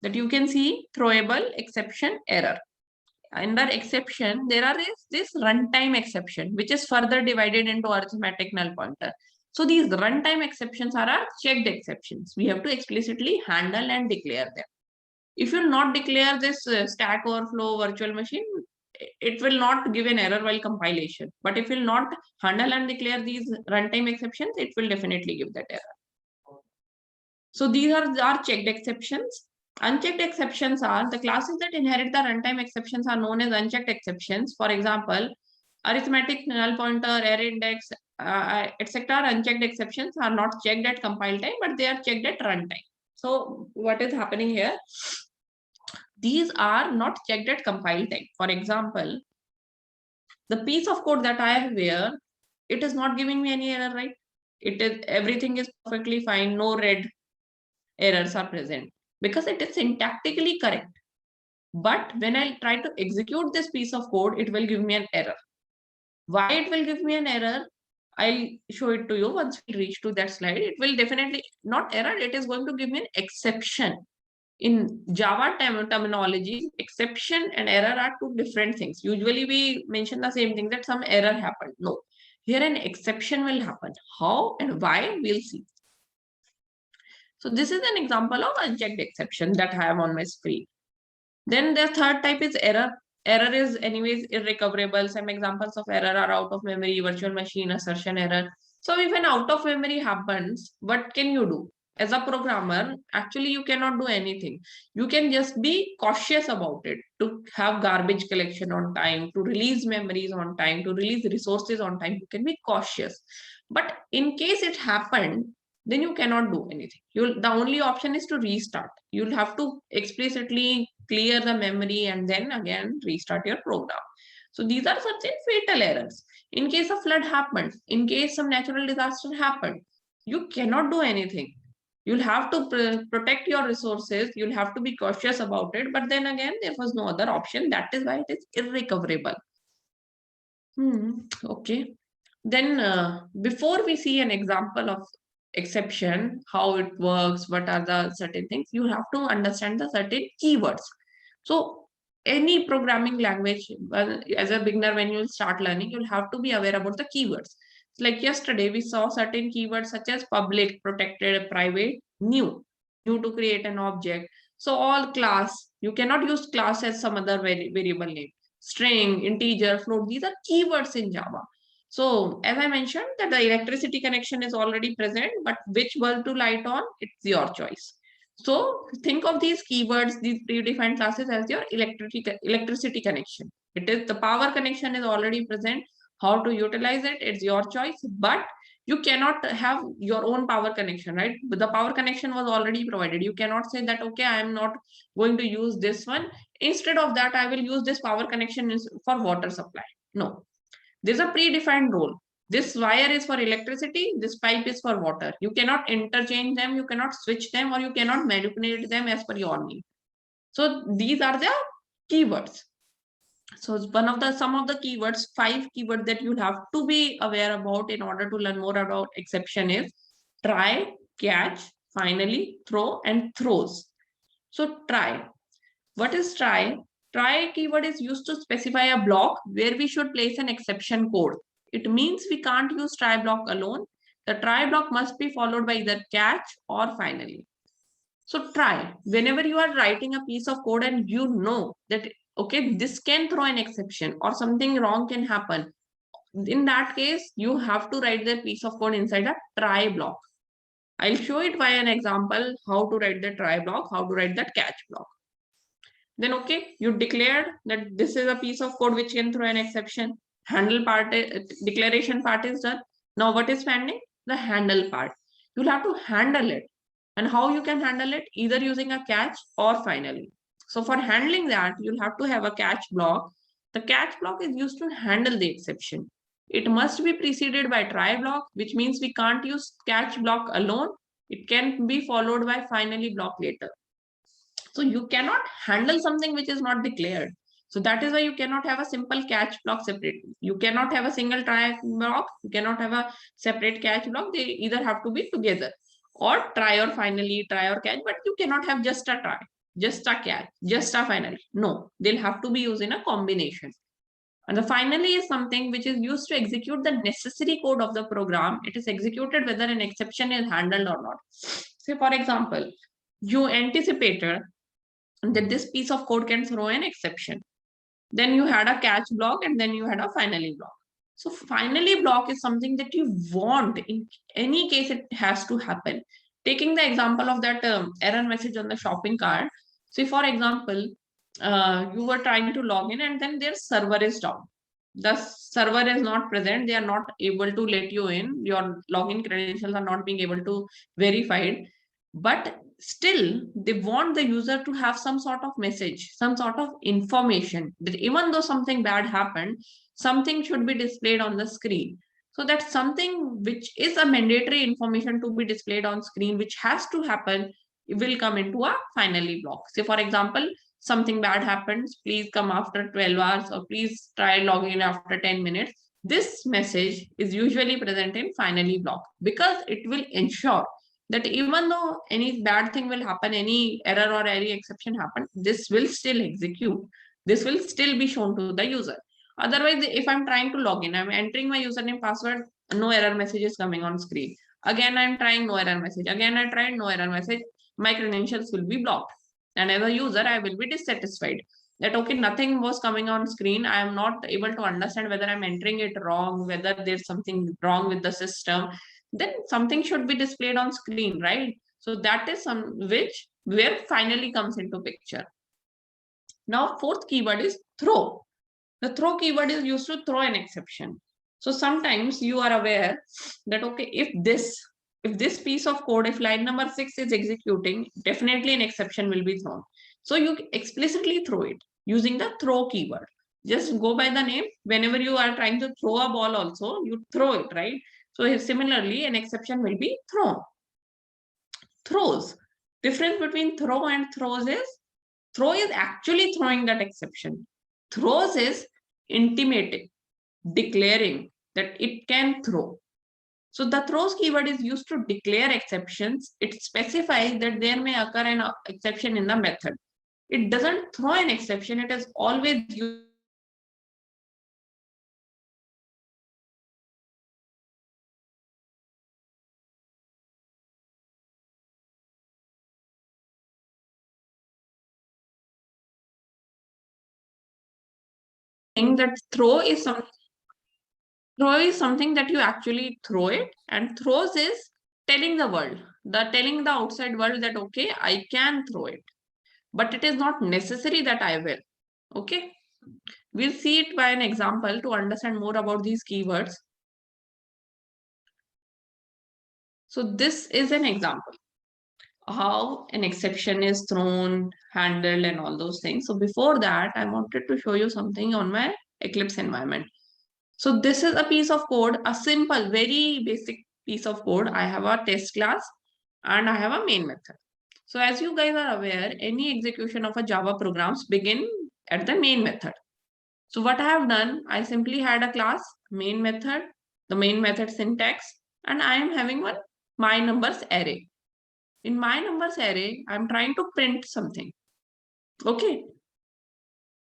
that you can see throwable exception error. Under exception, there is this runtime exception, which is further divided into arithmetic null pointer. So these runtime exceptions are our checked exceptions. We have to explicitly handle and declare them. If you not declare this Stack Overflow virtual machine, it will not give an error while compilation. But if you will not handle and declare these runtime exceptions, it will definitely give that error. So these are our checked exceptions. Unchecked exceptions are the classes that inherit the runtime exceptions are known as unchecked exceptions. For example, arithmetic, null pointer, array index, etc. Unchecked exceptions are not checked at compile time, but they are checked at runtime. So what is happening here? These are not checked at compile time. For example, the piece of code that I have here, it is not giving me any error, right? Everything is perfectly fine. No red errors are present because it is syntactically correct. But when I try to execute this piece of code, it will give me an error. Why it will give me an error? I'll show it to you once we reach to that slide. It will definitely not error. It is going to give me an exception. In Java terminology, exception and error are two different things. Usually we mention the same thing, that some error happened. No, here an exception will happen. How and why, we'll see. So this is an example of unchecked exception that I have on my screen. Then the third type is error. Error is anyways irrecoverable. Some examples of error are out of memory, virtual machine, assertion error. So if an out of memory happens, what can you do? As a programmer, actually you cannot do anything. You can just be cautious about it, to have garbage collection on time, to release memories on time, to release resources on time. You can be cautious. But in case it happened, then you cannot do anything. The only option is to restart. You'll have to explicitly clear the memory and then again restart your program. So these are certain fatal errors. In case a flood happened, in case some natural disaster happened, you cannot do anything. You'll have to protect your resources. You'll have to be cautious about it. But then again, there was no other option. That is why it is irrecoverable. Okay. Then before we see an example of exception, how it works, what are the certain things, you have to understand the certain keywords. So any programming language, as a beginner, when you start learning, you'll have to be aware about the keywords. Like yesterday, we saw certain keywords such as public, protected, private, new to create an object. So all class, you cannot use class as some other variable name. String, integer, float, these are keywords in Java. So as I mentioned, that the electricity connection is already present, but which bulb to light on, it's your choice. So think of these keywords, these predefined classes as your electricity connection. It is the power connection is already present. How to utilize it, it's your choice, but you cannot have your own power connection, right? But the power connection was already provided. You cannot say that, okay, I am not going to use this one. Instead of that, I will use this power connection for water supply. No, there's a predefined role. This wire is for electricity, this pipe is for water. You cannot interchange them, you cannot switch them, or you cannot manipulate them as per your need. So these are the keywords. So some of the keywords, 5 keywords that you have to be aware about in order to learn more about exception is try, catch, finally, throw, and throws. So try. What is try? Try keyword is used to specify a block where we should place an exception code. It means we can't use try block alone. The try block must be followed by either catch or finally. So try. Whenever you are writing a piece of code and you know that, okay, this can throw an exception or something wrong can happen, in that case, you have to write the piece of code inside a try block. I'll show it by an example how to write the try block, how to write that catch block. Then, okay, you declared that this is a piece of code which can throw an exception. Handle part, declaration part is done. Now what is pending? The handle part. You'll have to handle it. And how you can handle it? Either using a catch or finally. So for handling that, you'll have to have a catch block. The catch block is used to handle the exception. It must be preceded by try block, which means we can't use catch block alone. It can be followed by finally block later. So you cannot handle something which is not declared. So that is why you cannot have a simple catch block separately. You cannot have a single try block. You cannot have a separate catch block. They either have to be together or try or finally, try or catch, but you cannot have just a try, just a catch, just a finally. No, they'll have to be used in a combination. And the finally is something which is used to execute the necessary code of the program. It is executed whether an exception is handled or not. Say, for example, you anticipated that this piece of code can throw an exception. Then you had a catch block and then you had a finally block. So finally block is something that you want. In any case, it has to happen. Taking the example of that error message on the shopping cart. Say, for example, you were trying to log in and then their server is down. The server is not present. They are not able to let you in. Your login credentials are not being able to verified. But still, they want the user to have some sort of message, some sort of information that even though something bad happened, something should be displayed on the screen. So that's something which is a mandatory information to be displayed on screen, which has to happen, it will come into a finally block. Say, for example, something bad happens, please come after 12 hours or please try logging in after 10 minutes. This message is usually present in finally block because it will ensure that even though any bad thing will happen, any error or any exception happen, this will still execute. This will still be shown to the user. Otherwise, if I'm trying to log in, I'm entering my username, password, no error message is coming on screen. Again, I'm trying, no error message. Again, I tried, no error message. My credentials will be blocked. And as a user, I will be dissatisfied. That, okay, nothing was coming on screen. I am not able to understand whether I'm entering it wrong, whether there's something wrong with the system. Then something should be displayed on screen, right? So that is where finally comes into picture. Now, fourth keyword is throw. The throw keyword is used to throw an exception. So sometimes you are aware that, okay, if this piece of code, if line number 6 is executing, definitely an exception will be thrown. So you explicitly throw it using the throw keyword. Just go by the name. Whenever you are trying to throw a ball also, you throw it, right? So similarly, an exception will be thrown. Throws. Difference between throw and throws is, throw is actually throwing that exception. Throws is intimating, declaring that it can throw. So the throws keyword is used to declare exceptions. It specifies that there may occur an exception in the method. It doesn't throw an exception. It is always used that throw is something that you actually throw it, and throws is telling the world, telling the outside world that, okay, I can throw it, but it is not necessary that I will. Okay, We'll see it by an example to understand more about these keywords. So this is an example how an exception is thrown, handled, and all those things. So before that, I wanted to show you something on my Eclipse environment. So this is a piece of code, a simple, very basic piece of code. I have a test class and I have a main method. So as you guys are aware, any execution of a Java programs begin at the main method. So what I have done, I simply had a class, main method, the main method syntax, and I am having one my numbers array. In my numbers array, I'm trying to print something. Okay.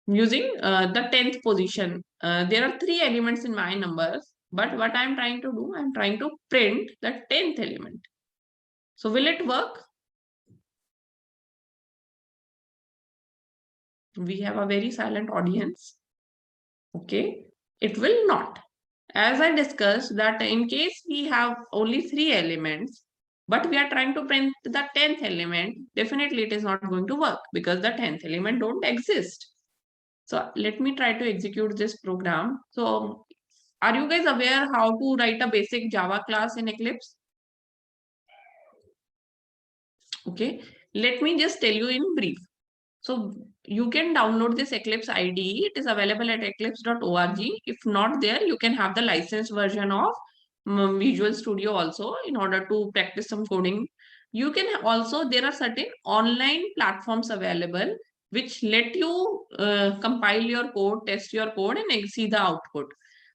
Using the 10th position. There are 3 elements in my numbers, but what I'm trying to do, I'm trying to print the 10th element. So will it work? We have a very silent audience. Okay, it will not. As I discussed that in case we have only 3 elements, but we are trying to print the 10th element, definitely it is not going to work because the 10th element don't exist. So let me try to execute this program. So are you guys aware how to write a basic Java class in Eclipse? Okay, let me just tell you in brief. So you can download this Eclipse IDE. It is available at eclipse.org. If not there, you can have the licensed version of Visual Studio also in order to practice some coding. You can also, there are certain online platforms available which let you compile your code, test your code and see the output.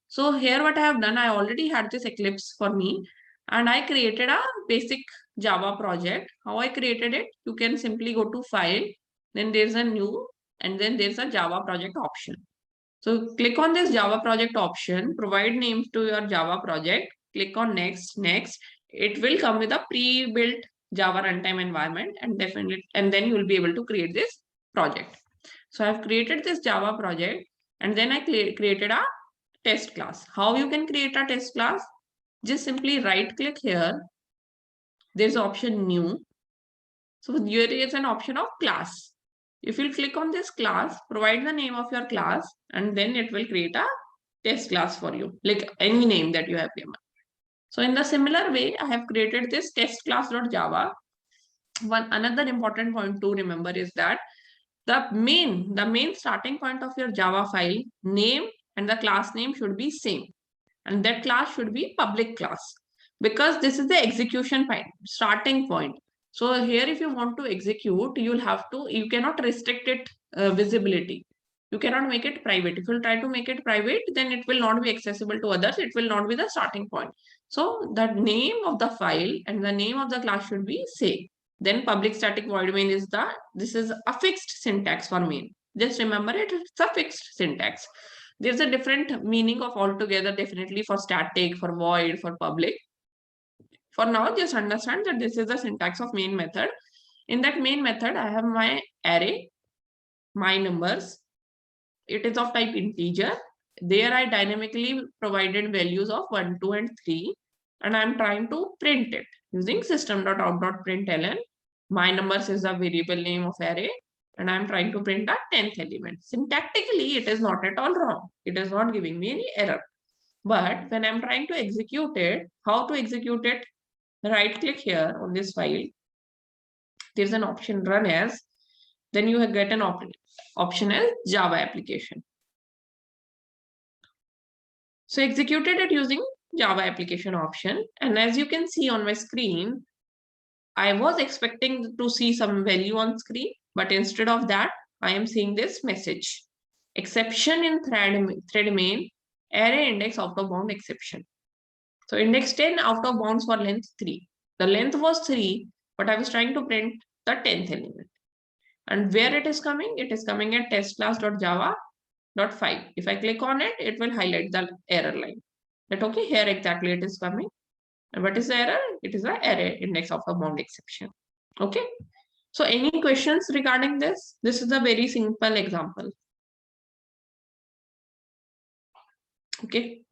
So here what I have done, I already had this Eclipse for me and I created a basic Java project. How I created it, you can simply go to File, then there's a new, and then there's a Java project option. So click on this Java project option, provide names to your Java project, click on next. It will come with a pre-built Java runtime environment and then you will be able to create this project. So I've created this Java project and then I created a test class. How you can create a test class? Just simply right click here. There's option new. So here is an option of class. If you click on this class, provide the name of your class, and then it will create a test class for you, like any name that you have given. So in the similar way, I have created this test class.java. Another important point to remember is that the main starting point of your Java file name and the class name should be same. And that class should be public class because this is the execution point, starting point. So here, if you want to execute, you cannot restrict it visibility. You cannot make it private. If you try to make it private, then it will not be accessible to others. It will not be the starting point. So the name of the file and the name of the class should be same. Then public static void main this is a fixed syntax for main. Just remember it, it's a fixed syntax. There's a different meaning of altogether, definitely for static, for void, for public. For now, just understand that this is the syntax of main method. In that main method, I have my array, my numbers. It is of type integer. There I dynamically provided values of 1, 2, and 3. And I'm trying to print it using system.out.println. My numbers is the variable name of array. And I'm trying to print the 10th element. Syntactically, it is not at all wrong. It is not giving me any error. But when I'm trying to execute it, how to execute it? Right click here on this file. There's an option run as. Then you get an option as Java application. So executed it using Java application option. And as you can see on my screen, I was expecting to see some value on screen, but instead of that, I am seeing this message. Exception in thread main, array index out of bound exception. So index 10 out of bounds for length 3. The length was 3, but I was trying to print the 10th element. And where it is coming? It is coming at testclass.java.5. If I click on it, it will highlight the error line. That okay, here exactly it is coming. And what is the error? It is the array index of a bound exception. Okay. So any questions regarding this? This is a very simple example. Okay.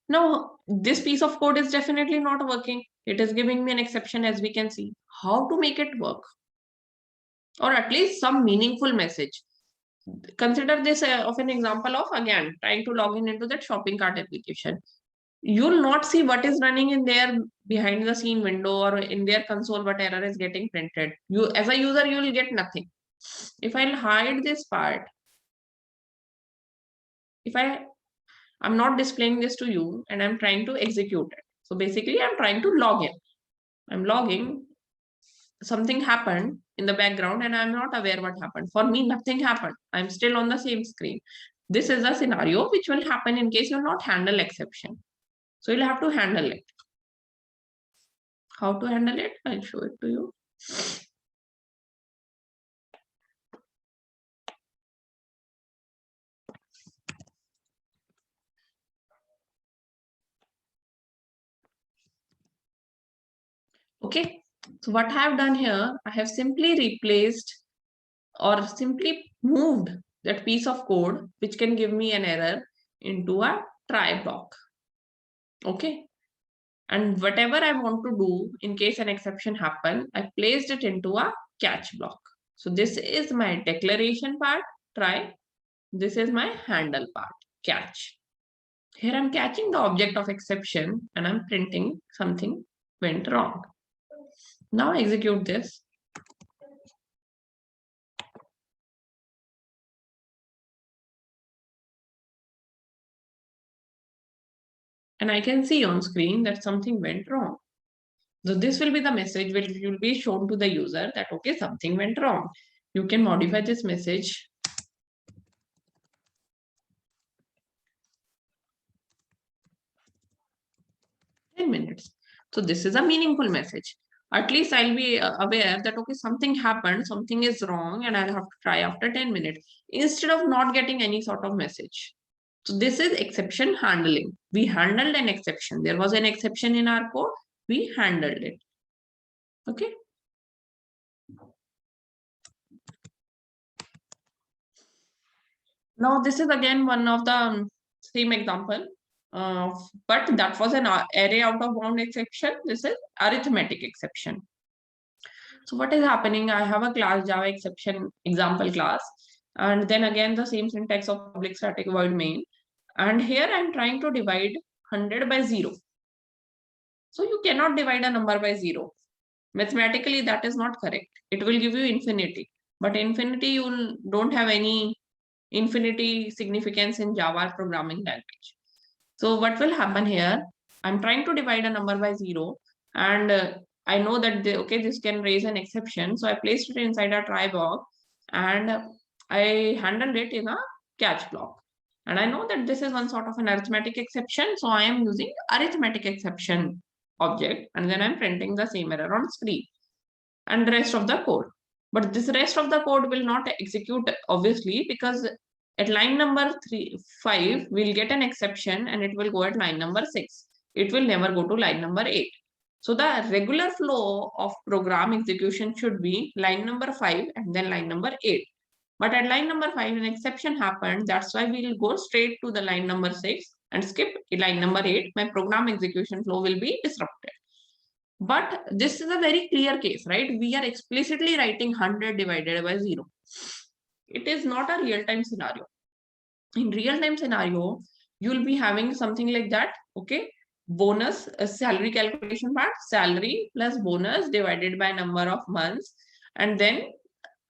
Now, this piece of code is definitely not working. It is giving me an exception as we can see. How to make it work? Or at least some meaningful message. consider this of an example of, again, trying to log in into that shopping cart application. You'll not see what is running in their behind the scene window or in their console, what error is getting printed. You, as a user, you will get nothing. If I'll hide this part, if I'm not displaying this to you and I'm trying to execute it. So basically I'm trying to log in. I'm logging, something happened in the background and I'm not aware what happened. For me, nothing happened. I'm still on the same screen. This is a scenario which will happen in case you'll not handle exception. So you'll have to handle it. How to handle it? I'll show it to you. Okay, so what I have done here, I have simply replaced or simply moved that piece of code which can give me an error into a try block. Okay, and whatever I want to do in case an exception happen, I placed it into a catch block. So this is my declaration part, try. This is my handle part, catch. Here I'm catching the object of exception and I'm printing something went wrong. Now execute this. And I can see on screen that something went wrong. So this will be the message which will be shown to the user that, okay, something went wrong. You can modify this message. Minutes. So this is a meaningful message. At least I'll be aware that, okay, something happened, something is wrong, and I'll have to try after 10 minutes instead of not getting any sort of message. So this is exception handling. We handled an exception. There was an exception in our code. We handled it. Okay. Now this is again one of the same example. But that was an array out of bound exception. This is arithmetic exception. So what is happening? I have a class Java exception example class, and then again the same syntax of public static void main. And here I'm trying to divide 100 by 0. So you cannot divide a number by 0. Mathematically, that is not correct. It will give you infinity, but infinity you don't have any infinity significance in Java programming language. So what will happen here? I'm trying to divide a number by 0, and I know that okay, this can raise an exception. So I placed it inside a try block and I handled it in a catch block. And I know that this is one sort of an arithmetic exception. So I am using arithmetic exception object, and then I'm printing the same error on screen and the rest of the code. But this rest of the code will not execute, obviously, because at line number 5, we'll get an exception and it will go at line number 6. It will never go to line number 8. So the regular flow of program execution should be line number 5 and then line number 8. But at line number 5, an exception happened. That's why we'll go straight to the line number 6 and skip line number 8. My program execution flow will be disrupted. But this is a very clear case, right? We are explicitly writing 100 divided by 0. It is not a real-time scenario. In real-time scenario, you'll be having something like that, okay? Bonus, a salary calculation part, salary plus bonus divided by number of months, and then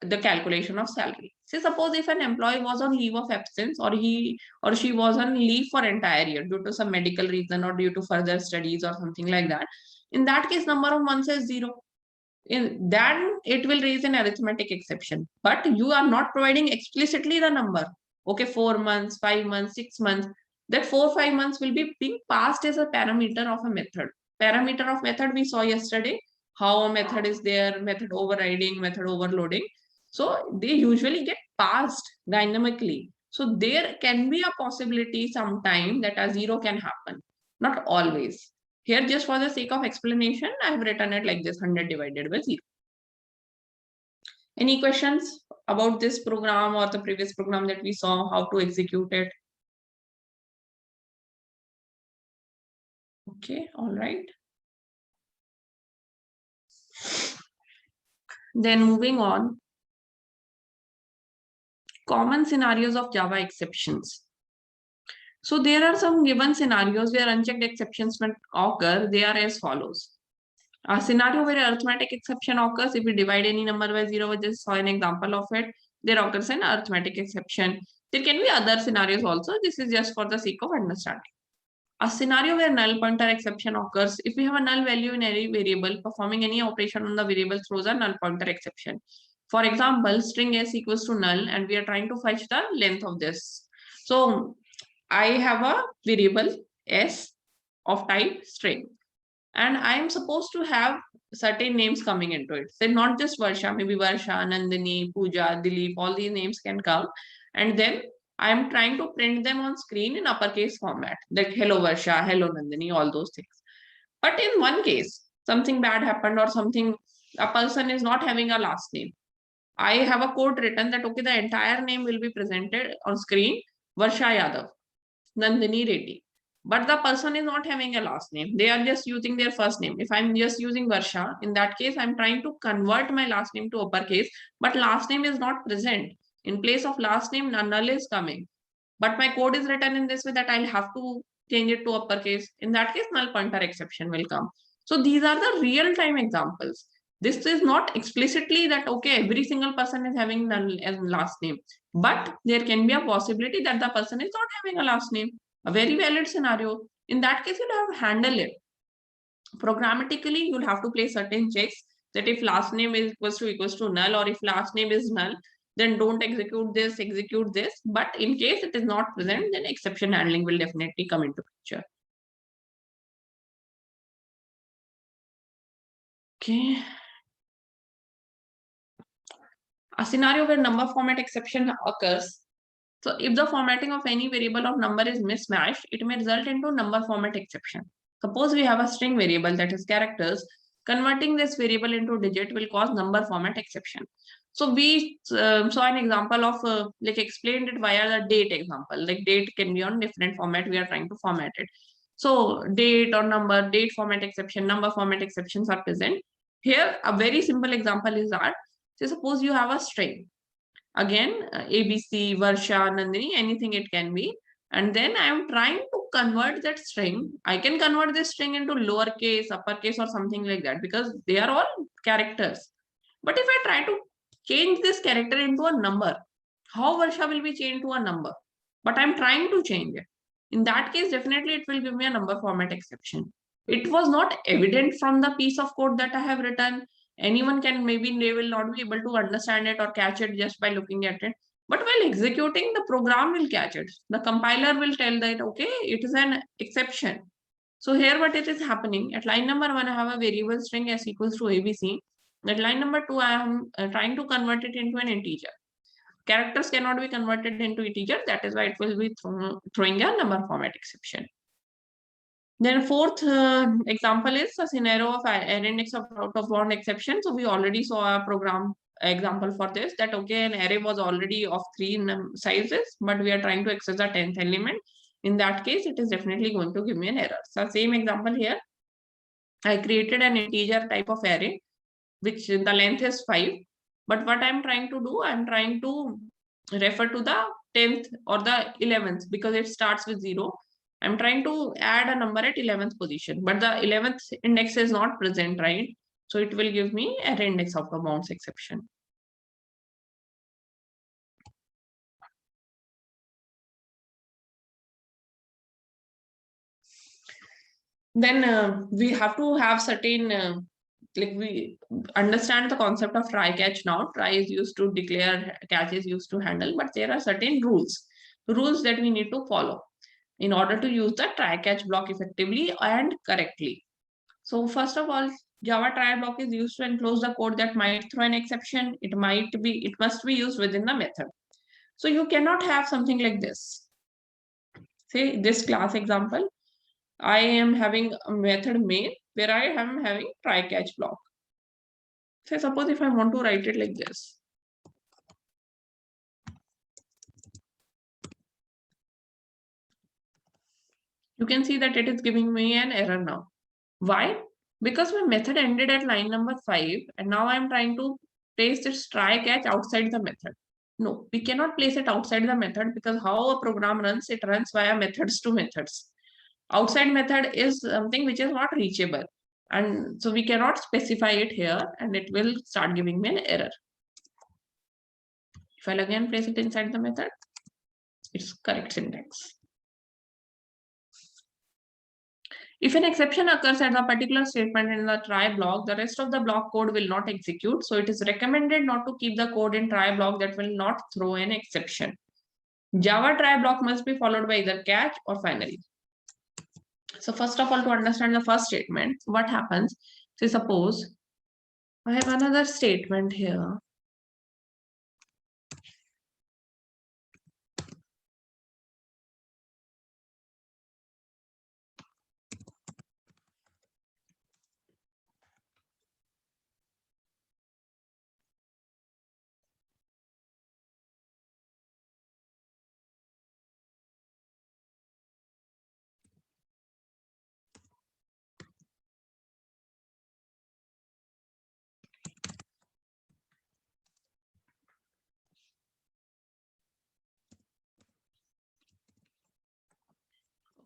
the calculation of salary. Say suppose if an employee was on leave of absence, or he or she was on leave for entire year due to some medical reason or due to further studies or something like that. In that case, number of months is 0. Then it will raise an arithmetic exception. But you are not providing explicitly the number. Okay, 4 months, 5 months, 6 months. That 4-5 months will be being passed as a parameter of a method. Parameter of method we saw yesterday. How a method is there, method overriding, method overloading. So they usually get passed dynamically. So there can be a possibility sometime that a 0 can happen. Not always. Here, just for the sake of explanation, I have written it like this, 100 divided by 0. Any questions about this program or the previous program that we saw, how to execute it? Okay, all right. Then moving on. Common scenarios of Java exceptions. So there are some given scenarios where unchecked exceptions may occur. They are as follows. A scenario where arithmetic exception occurs if we divide any number by 0, we just saw an example of it. There occurs an arithmetic exception. There can be other scenarios also. This is just for the sake of understanding. A scenario where null pointer exception occurs if we have a null value in any variable, performing any operation on the variable throws a null pointer exception. For example, string s equals to null and we are trying to fetch the length of this. So I have a variable s of type string and I am supposed to have certain names coming into it. So not just Varsha, maybe Varsha, Nandini, Pooja, Dilip, all these names can come. And then I am trying to print them on screen in uppercase format, like hello Varsha, hello Nandini, all those things. But in one case, something bad happened or something, a person is not having a last name. I have a code written that, okay, the entire name will be presented on screen, Varsha Yadav, Nandini Reddy. But the person is not having a last name. They are just using their first name. If I'm just using Varsha, in that case, I'm trying to convert my last name to uppercase, but last name is not present. In place of last name, null is coming. But my code is written in this way that I'll have to change it to uppercase. In that case, null pointer exception will come. So these are the real-time examples. This is not explicitly that, okay, every single person is having null as last name. But there can be a possibility that the person is not having a last name. A very valid scenario. In that case, you'll have to handle it. Programmatically, you'll have to place certain checks that if last name is equals to null, or if last name is null, then don't execute this, execute this. But in case it is not present, then exception handling will definitely come into picture. Okay. A scenario where number format exception occurs. So if the formatting of any variable of number is mismatched, it may result into number format exception. Suppose we have a string variable that is characters. Converting this variable into digit will cause number format exception. So we saw an example of like explained it via the date example. Like date can be on different format. We are trying to format it. So date or number, date format exception, number format exceptions are present. Here, a very simple example is that, so suppose you have a string. Again, ABC, Varsha, Nandini, anything it can be. And then I am trying to convert that string. I can convert this string into lowercase, uppercase, or something like that because they are all characters. But if I try to change this character into a number, how Varsha will be changed to a number? But I'm trying to change it. In that case, definitely it will give me a number format exception. It was not evident from the piece of code that I have written. Anyone can, maybe they will not be able to understand it or catch it just by looking at it. But while executing, the program will catch it. The compiler will tell that, okay, it is an exception. So here what it is happening, at line number 1, I have a variable string s equals to ABC. At line number 2, I am trying to convert it into an integer. Characters cannot be converted into integer. That is why it will be throwing a number format exception. Then fourth example is a scenario of array index of out of bound exception. So we already saw a program example for this, that okay, an array was already of 3 sizes, but we are trying to access the 10th element. In that case, it is definitely going to give me an error. So same example here. I created an integer type of array, which the length is 5. But what I'm trying to do, I'm trying to refer to the 10th or the 11th because it starts with 0. I'm trying to add a number at 11th position, but the 11th index is not present, right? So it will give me array index of the bounds exception. Then we have to have certain like we understand the concept of try catch now. Try is used to declare, catch is used to handle, but there are certain rules that we need to follow in order to use the try catch block effectively and correctly. So first of all, Java try block is used to enclose the code that might throw an exception. It must be used within the method. So you cannot have something like this. Say this class example, I am having a method main where I am having try catch block. Say suppose if I want to write it like this. You can see that it is giving me an error now. Why? Because my method ended at line number 5 and now I'm trying to place this try catch outside the method. No, we cannot place it outside the method, because how a program runs, it runs via methods to methods. Outside method is something which is not reachable. And so we cannot specify it here, and it will start giving me an error. If I'll again place it inside the method, it's correct syntax. If an exception occurs at a particular statement in the try block, the rest of the block code will not execute. So it is recommended not to keep the code in try block that will not throw an exception. Java try block must be followed by either catch or finally. So first of all, to understand the first statement, what happens? So suppose I have another statement here.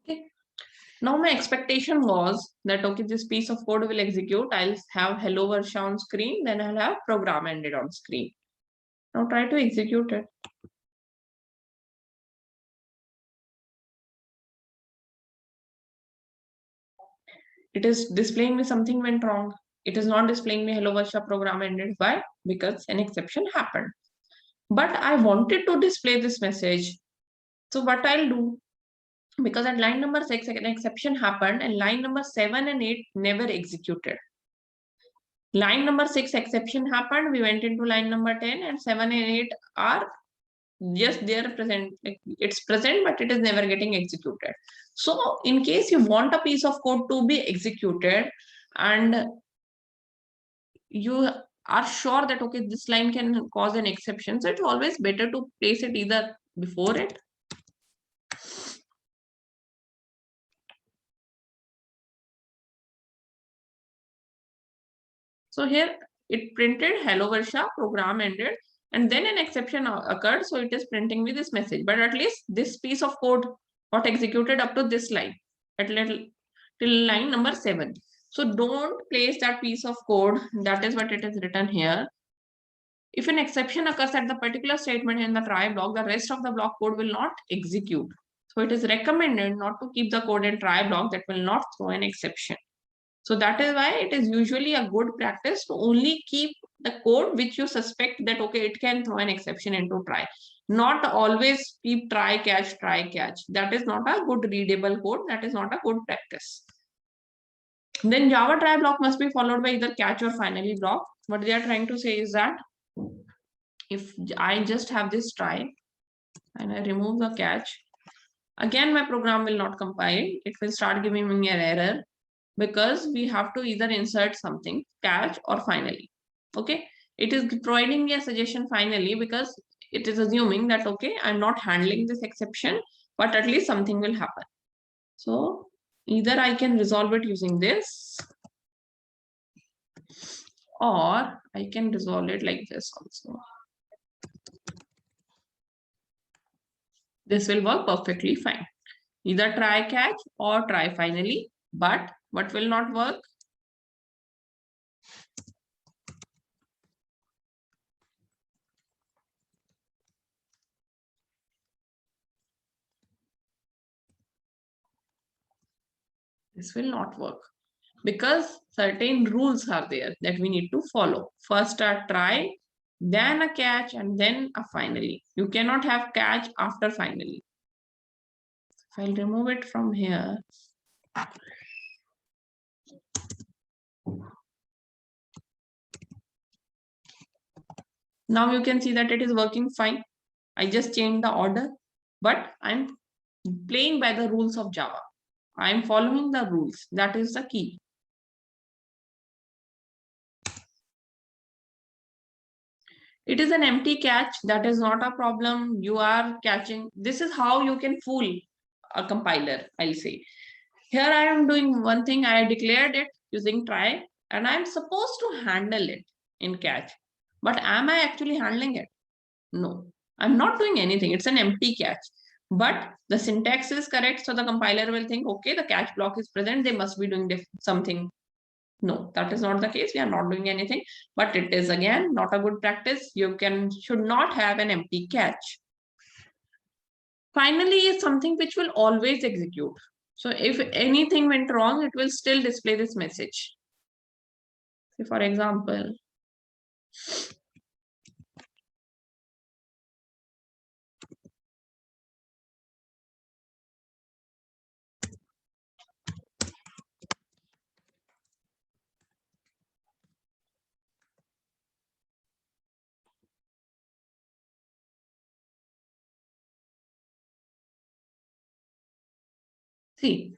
Okay. Now my expectation was that, okay, this piece of code will execute. I'll have hello Varsha on screen, then I'll have program ended on screen. Now try to execute it. It is displaying me something went wrong. It is not displaying me hello Varsha program ended. Why? Because an exception happened. But I wanted to display this message. So what I'll do, because at line number 6 an exception happened and line number 7 and 8 never executed. Line number 6 exception happened, we went into line number 10, and 7 and 8 are just there present. It's present, but it is never getting executed. So in case you want a piece of code to be executed and you are sure that, okay, this line can cause an exception, so it's always better to place it either before it So here it printed hello Varsha program ended, and then an exception occurred. So it is printing me this message, but at least this piece of code got executed up to this line at till line number 7. So don't place that piece of code. That is what it is written here. If an exception occurs at the particular statement in the try block, the rest of the block code will not execute. So it is recommended not to keep the code in try block that will not throw an exception. So that is why it is usually a good practice to only keep the code which you suspect that, okay, it can throw an exception into try. Not always keep try, catch, try, catch. That is not a good readable code. That is not a good practice. Then Java try block must be followed by either catch or finally block. What they are trying to say is that if I just have this try and I remove the catch, again my program will not compile. It will start giving me an error, because we have to either insert something, catch or finally. Okay, it is providing me a suggestion finally because it is assuming that, okay, I'm not handling this exception, but at least something will happen. So either I can resolve it using this, or I can resolve it like this also. This will work perfectly fine. Either try catch or try finally, but what will not work? This will not work because certain rules are there that we need to follow. First a try, then a catch, and then a finally. You cannot have catch after finally. If I'll remove it from here, now you can see that it is working fine. I just changed the order, but I'm playing by the rules of Java. I'm following the rules. That is the key. It is an empty catch. That is not a problem. You are catching. This is how you can fool a compiler, I'll say. Here I am doing one thing. I declared it using try, and I'm supposed to handle it in catch. But am I actually handling it? No. I'm not doing anything. It's an empty catch. But the syntax is correct. So the compiler will think, okay, the catch block is present. They must be doing something. No, that is not the case. We are not doing anything. But it is, again, not a good practice. You should not have an empty catch. Finally is something which will always execute. So if anything went wrong, it will still display this message. So for example, see,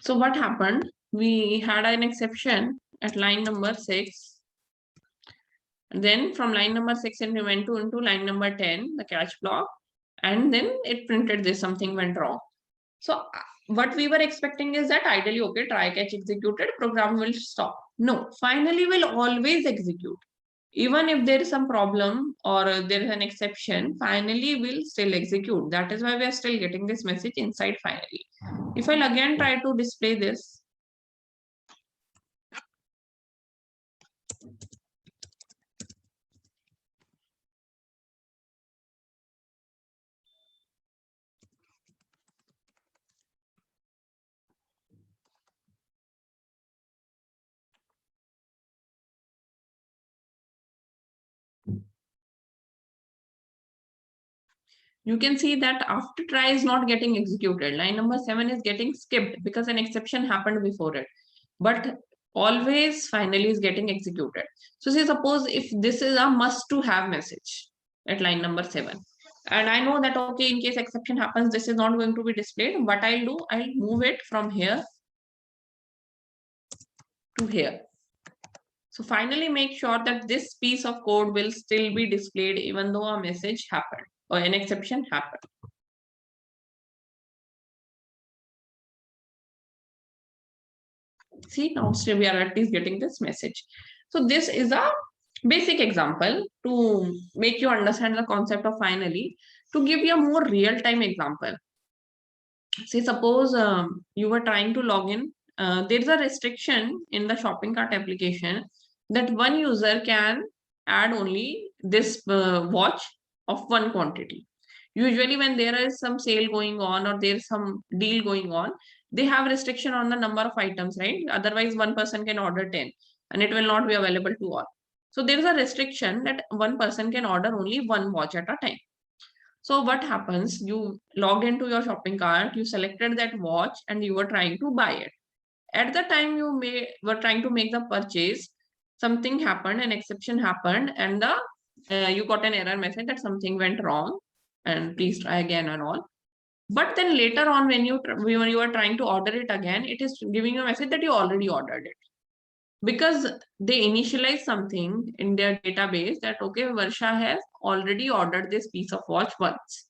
so what happened? We had an exception at line number 6. And then from line number 6, and we went into line number 10, the catch block. And then it printed this, something went wrong. So what we were expecting is that ideally, okay, try catch executed, program will stop. No, finally will always execute. Even if there is some problem or there is an exception, finally will still execute. That is why we are still getting this message inside finally. If I'll again try to display this, you can see that after try is not getting executed. Line number 7 is getting skipped because an exception happened before it. But always finally is getting executed. So say suppose if this is a must to have message at line number 7. And I know that, okay, in case exception happens, this is not going to be displayed. What I'll do, I'll move it from here to here. So finally make sure that this piece of code will still be displayed even though a message happened or an exception happened. See, now still we are at least getting this message. So this is a basic example to make you understand the concept of finally. To give you a more real-time example, say suppose you were trying to log in. There is a restriction in the shopping cart application that one user can add only this watch of one quantity. Usually when there is some sale going on or there's some deal going on, they have restriction on the number of items, right? Otherwise one person can order 10 and it will not be available to all. So there is a restriction that one person can order only one watch at a time. So what happens? You logged into your shopping cart, you selected that watch and you were trying to buy it. At the time you were trying to make the purchase, something happened, an exception happened, and you got an error message that something went wrong and please try again and all. But then later on when you are trying to order it again, it is giving you a message that you already ordered it. Because they initialize something in their database that, okay, Varsha has already ordered this piece of watch once.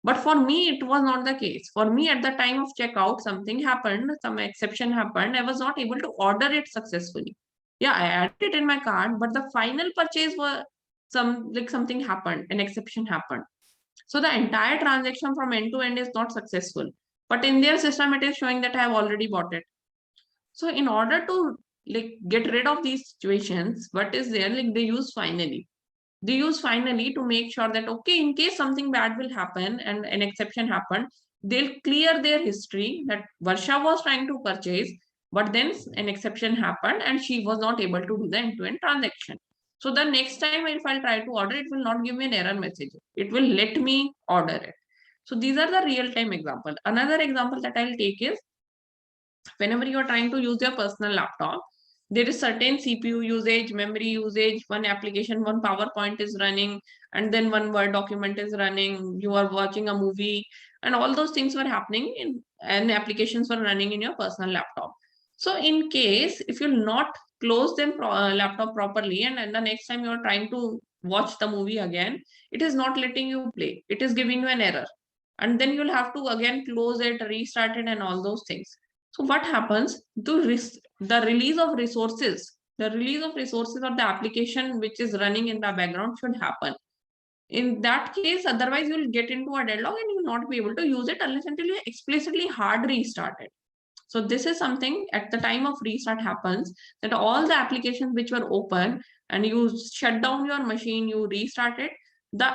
But for me, it was not the case. For me, at the time of checkout, something happened, some exception happened. I was not able to order it successfully. Yeah, I added it in my cart, but the final purchase was something happened, an exception happened. So the entire transaction from end to end is not successful. But in their system, it is showing that I have already bought it. So in order to get rid of these situations, what is there? They use finally. They use finally to make sure that, okay, in case something bad will happen and an exception happened, they'll clear their history that Varsha was trying to purchase, but then an exception happened and she was not able to do the end-to-end transaction. So the next time if I'll try to order, it will not give me an error message. It will let me order it. So these are the real-time examples. Another example that I'll take is whenever you're trying to use your personal laptop, there is certain CPU usage, memory usage, one application, one PowerPoint is running, and then one Word document is running, you are watching a movie, and all those things were happening and applications were running in your personal laptop. So in case, if you'll not close the laptop properly, and the next time you're trying to watch the movie again, it is not letting you play. It is giving you an error. And then you'll have to again close it, restart it, and all those things. So what happens? The release of resources or the application which is running in the background should happen. In that case, otherwise you will get into a deadlock and you will not be able to use it unless until you explicitly hard restart it. So this is something at the time of restart happens, that all the applications which were open and you shut down your machine, you restart it, the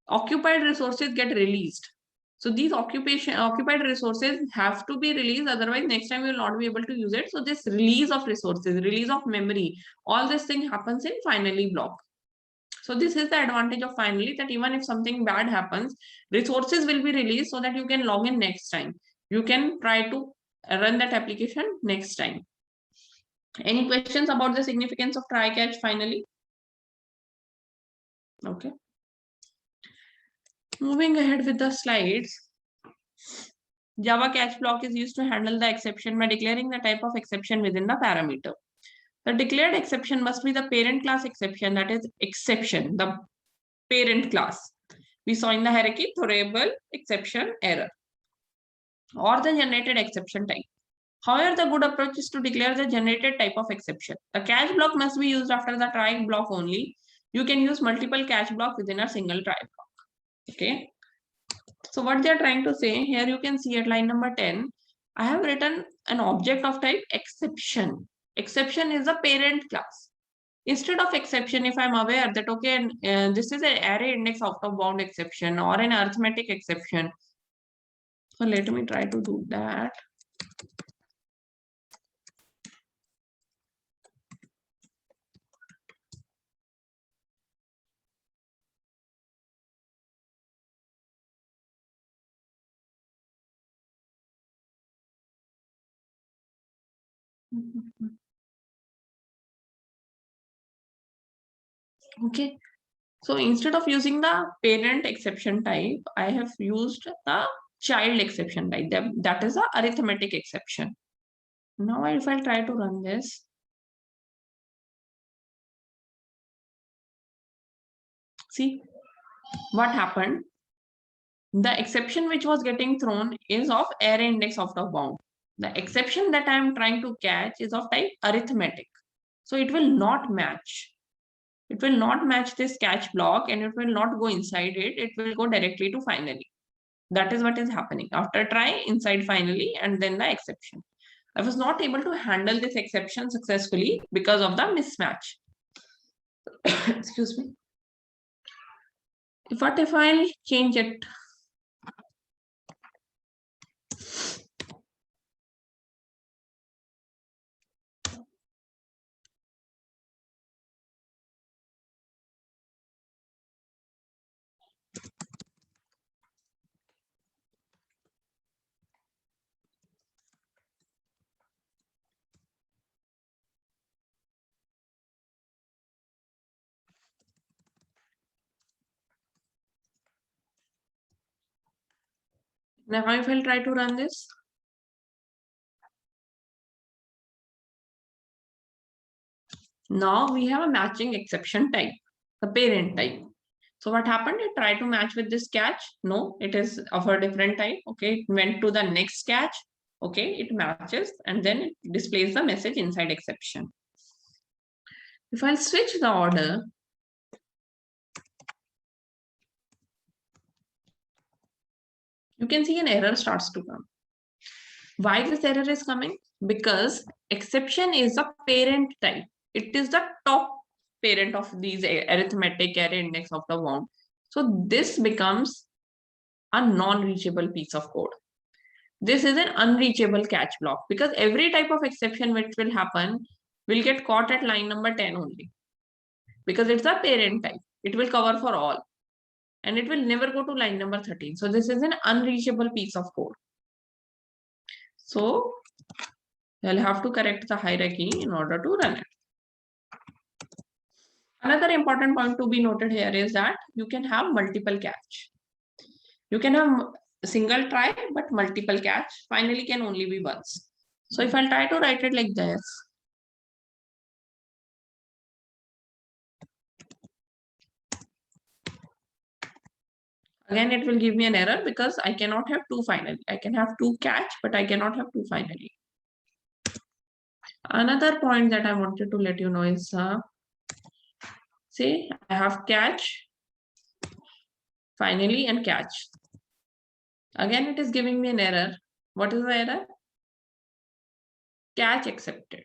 occupied resources get released. So these occupied resources have to be released, otherwise next time you will not be able to use it. So this release of resources, release of memory, all this thing happens in finally block. So this is the advantage of finally, that even if something bad happens, resources will be released so that you can log in next time. You can try to run that application next time. Any questions about the significance of try catch finally? Okay. Moving ahead with the slides. Java catch block is used to handle the exception by declaring the type of exception within the parameter. The declared exception must be the parent class exception, that is exception, the parent class. We saw in the hierarchy, throttable, exception, error, or the generated exception type. However, the good approach is to declare the generated type of exception. The catch block must be used after the try block only. You can use multiple catch block within a single try block. Okay. So what they are trying to say here, you can see at line number 10, I have written an object of type exception. Exception is a parent class. Instead of exception, if I'm aware that, okay, this is an array index out of bound exception or an arithmetic exception. So let me try to do that. Okay. So instead of using the parent exception type, I have used the child exception type. That is the arithmetic exception. Now, if I try to run this, see what happened. The exception which was getting thrown is of array index out of bound. The exception that I am trying to catch is of type arithmetic. So it will not match. It will not match this catch block and it will not go inside it. It will go directly to finally. That is what is happening. After try, inside finally, and then the exception. I was not able to handle this exception successfully because of the mismatch. Excuse me. What if I change it? Now if I'll try to run this. Now we have a matching exception type, the parent type. So what happened? It tried to match with this catch. No, it is of a different type. Okay, it went to the next catch. Okay, it matches and then it displays the message inside exception. If I'll switch the order, you can see an error starts to come. Why this error is coming? Because exception is a parent type. It is the top parent of these arithmetic array index of the bound. So this becomes a non-reachable piece of code. This is an unreachable catch block because every type of exception which will happen will get caught at line number 10 only. Because it's a parent type. It will cover for all. And it will never go to line number 13. So this is an unreachable piece of code. So you'll have to correct the hierarchy in order to run it. Another important point to be noted here is that you can have multiple catch. You can have a single try, but multiple catch. Finally can only be once. So if I'll try to write it like this. Again, it will give me an error because I cannot have two finally. I can have two catch, but I cannot have two finally. Another point that I wanted to let you know is, say I have catch finally, and catch. Again, it is giving me an error. What is the error? Catch accepted.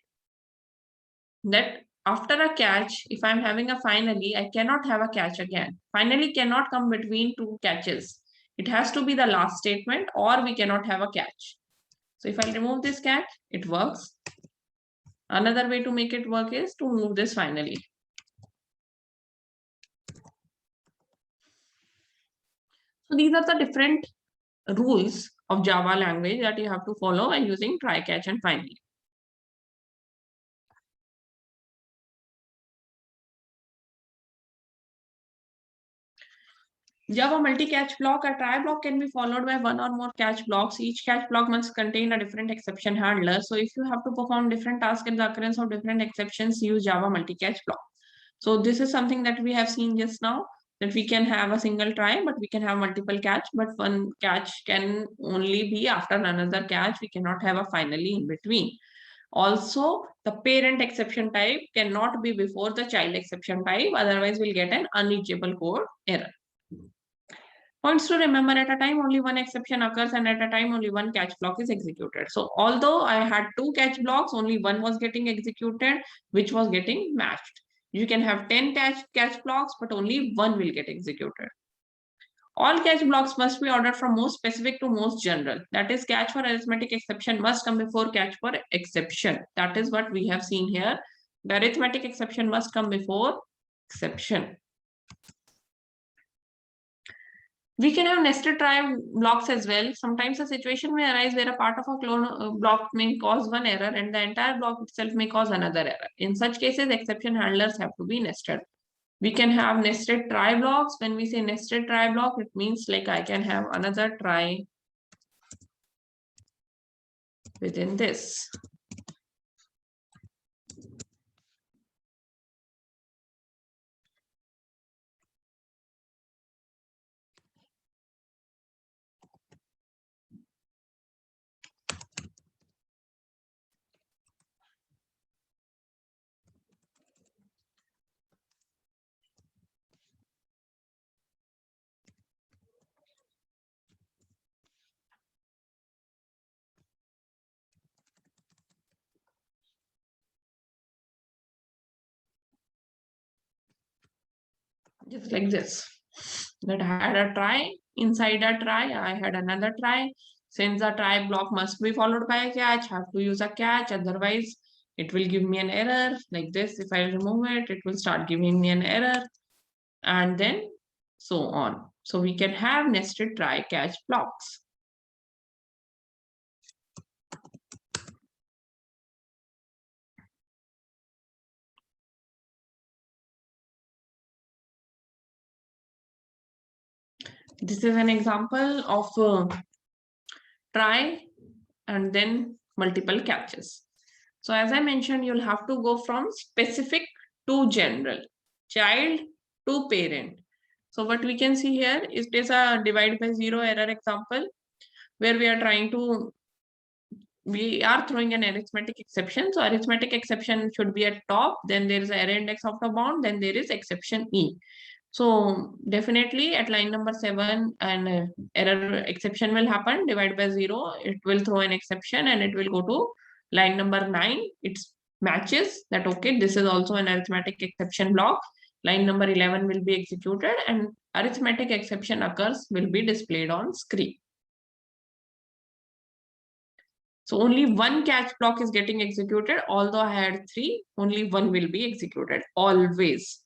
That after a catch, if I'm having a finally, I cannot have a catch again. Finally cannot come between two catches. It has to be the last statement, or we cannot have a catch. So if I remove this catch, it works. Another way to make it work is to move this finally. So these are the different rules of Java language that you have to follow by using try, catch, and finally. Java multi-catch block, a try block can be followed by one or more catch blocks. Each catch block must contain a different exception handler. So if you have to perform different tasks in the occurrence of different exceptions, use Java multi-catch block. So this is something that we have seen just now, that we can have a single try, but we can have multiple catch, but one catch can only be after another catch. We cannot have a finally in between. Also, the parent exception type cannot be before the child exception type, otherwise we'll get an unreachable code error. Points to remember: at a time only one exception occurs, and at a time only one catch block is executed. So although I had two catch blocks, only one was getting executed, which was getting matched. You can have 10 catch blocks, but only one will get executed. All catch blocks must be ordered from most specific to most general. That is, catch for arithmetic exception must come before catch for exception. That is what we have seen here. The arithmetic exception must come before exception. We can have nested try blocks as well. Sometimes a situation may arise where a part of a clone block may cause one error and the entire block itself may cause another error. In such cases, exception handlers have to be nested. We can have nested try blocks. When we say nested try block, it means like I can have another try within this. Just like this. That I had a try, inside a try, I had another try. Since the try block must be followed by a catch, I have to use a catch, otherwise it will give me an error like this. If I remove it, it will start giving me an error, and then so on. So we can have nested try catch blocks. This is an example of try and then multiple catches. So as I mentioned, you'll have to go from specific to general, child to parent. So what we can see here is this a divide by zero error example where we are throwing an arithmetic exception. So arithmetic exception should be at top, then there is error index of the bound, then there is exception E. So definitely at line number 7 an error exception will happen, divide by 0, it will throw an exception and it will go to line number 9. It matches that, okay, this is also an arithmetic exception block. Line number 11 will be executed and arithmetic exception occurs, will be displayed on screen. So only one catch block is getting executed. Although I had 3, only one will be executed always.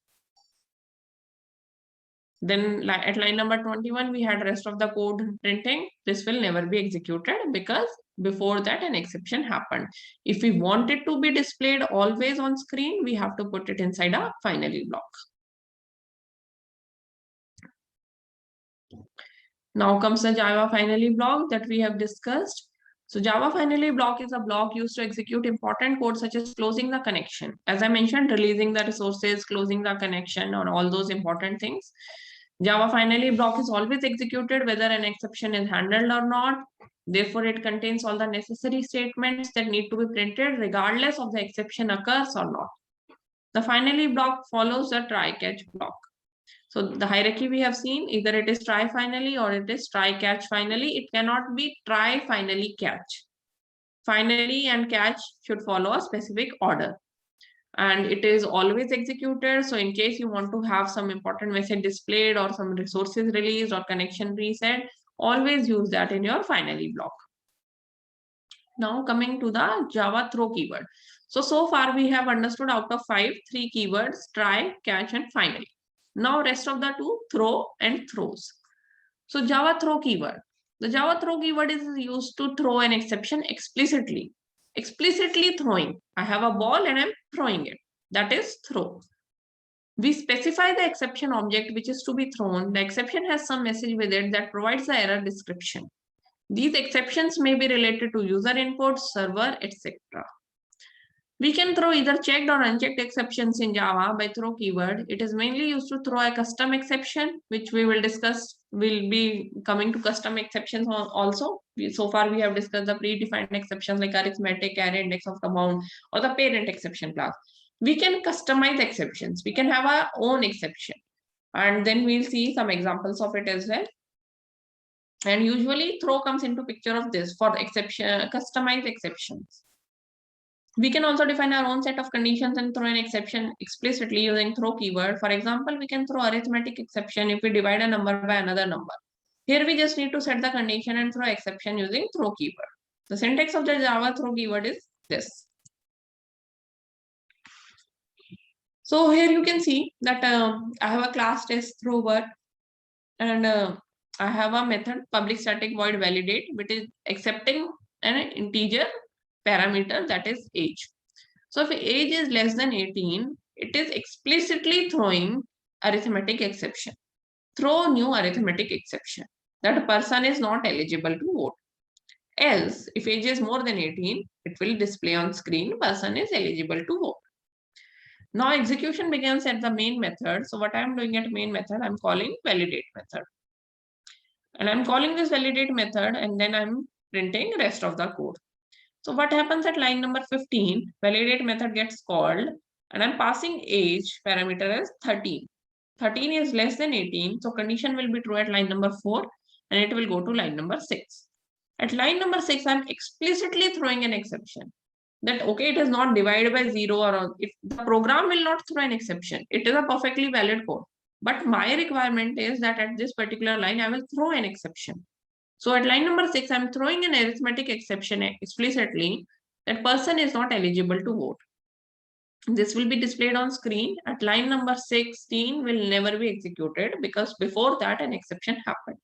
Then at line number 21, we had rest of the code printing. This will never be executed because before that an exception happened. If we want it to be displayed always on screen, we have to put it inside a finally block. Now comes the Java finally block that we have discussed. So Java finally block is a block used to execute important code such as closing the connection. As I mentioned, releasing the resources, closing the connection, or all those important things. Java finally block is always executed whether an exception is handled or not. Therefore, it contains all the necessary statements that need to be printed regardless of the exception occurs or not. The finally block follows the try catch block. So the hierarchy we have seen, either it is try finally or it is try catch finally. It cannot be try finally catch. Finally and catch should follow a specific order. And it is always executed. So in case you want to have some important message displayed or some resources released or connection reset, always use that in your finally block. Now coming to the Java throw keyword. So far we have understood out of 5, 3 keywords: try, catch, and finally. Now rest of the 2, throw and throws. So Java throw keyword. The Java throw keyword is used to throw an exception explicitly. Explicitly throwing. I have a ball and I'm throwing it. That is throw. We specify the exception object which is to be thrown. The exception has some message with it that provides the error description. These exceptions may be related to user input, server, etc. We can throw either checked or unchecked exceptions in Java by throw keyword. It is mainly used to throw a custom exception, which we will discuss. We'll be coming to custom exceptions also. So far, we have discussed the predefined exceptions like arithmetic, array, index of compound, or the parent exception class. We can customize exceptions. We can have our own exception. And then we'll see some examples of it as well. And usually throw comes into picture of this for exception, customized exceptions. We can also define our own set of conditions and throw an exception explicitly using throw keyword. For example, we can throw arithmetic exception if we divide a number by another number. Here we just need to set the condition and throw exception using throw keyword. The syntax of the Java throw keyword is this. So here you can see that I have a class test thrower, and I have a method public static void validate, which is accepting an integer parameter, that is age. So if age is less than 18, it is explicitly throwing arithmetic exception. Throw new arithmetic exception. That person is not eligible to vote. Else, if age is more than 18, it will display on screen person is eligible to vote. Now execution begins at the main method. So what I'm doing at main method, I'm calling validate method. And I'm calling this validate method, and then I'm printing rest of the code. So what happens at line number 15, validate method gets called, and I'm passing age parameter as 13. 13 is less than 18, so condition will be true at line number 4, and it will go to line number 6. At line number 6, I'm explicitly throwing an exception that, okay, it is not divided by 0, or if the program will not throw an exception. It is a perfectly valid code. But my requirement is that at this particular line, I will throw an exception. So at line number 6, I'm throwing an arithmetic exception explicitly that person is not eligible to vote. This will be displayed on screen. At line number 16 will never be executed because before that an exception happened.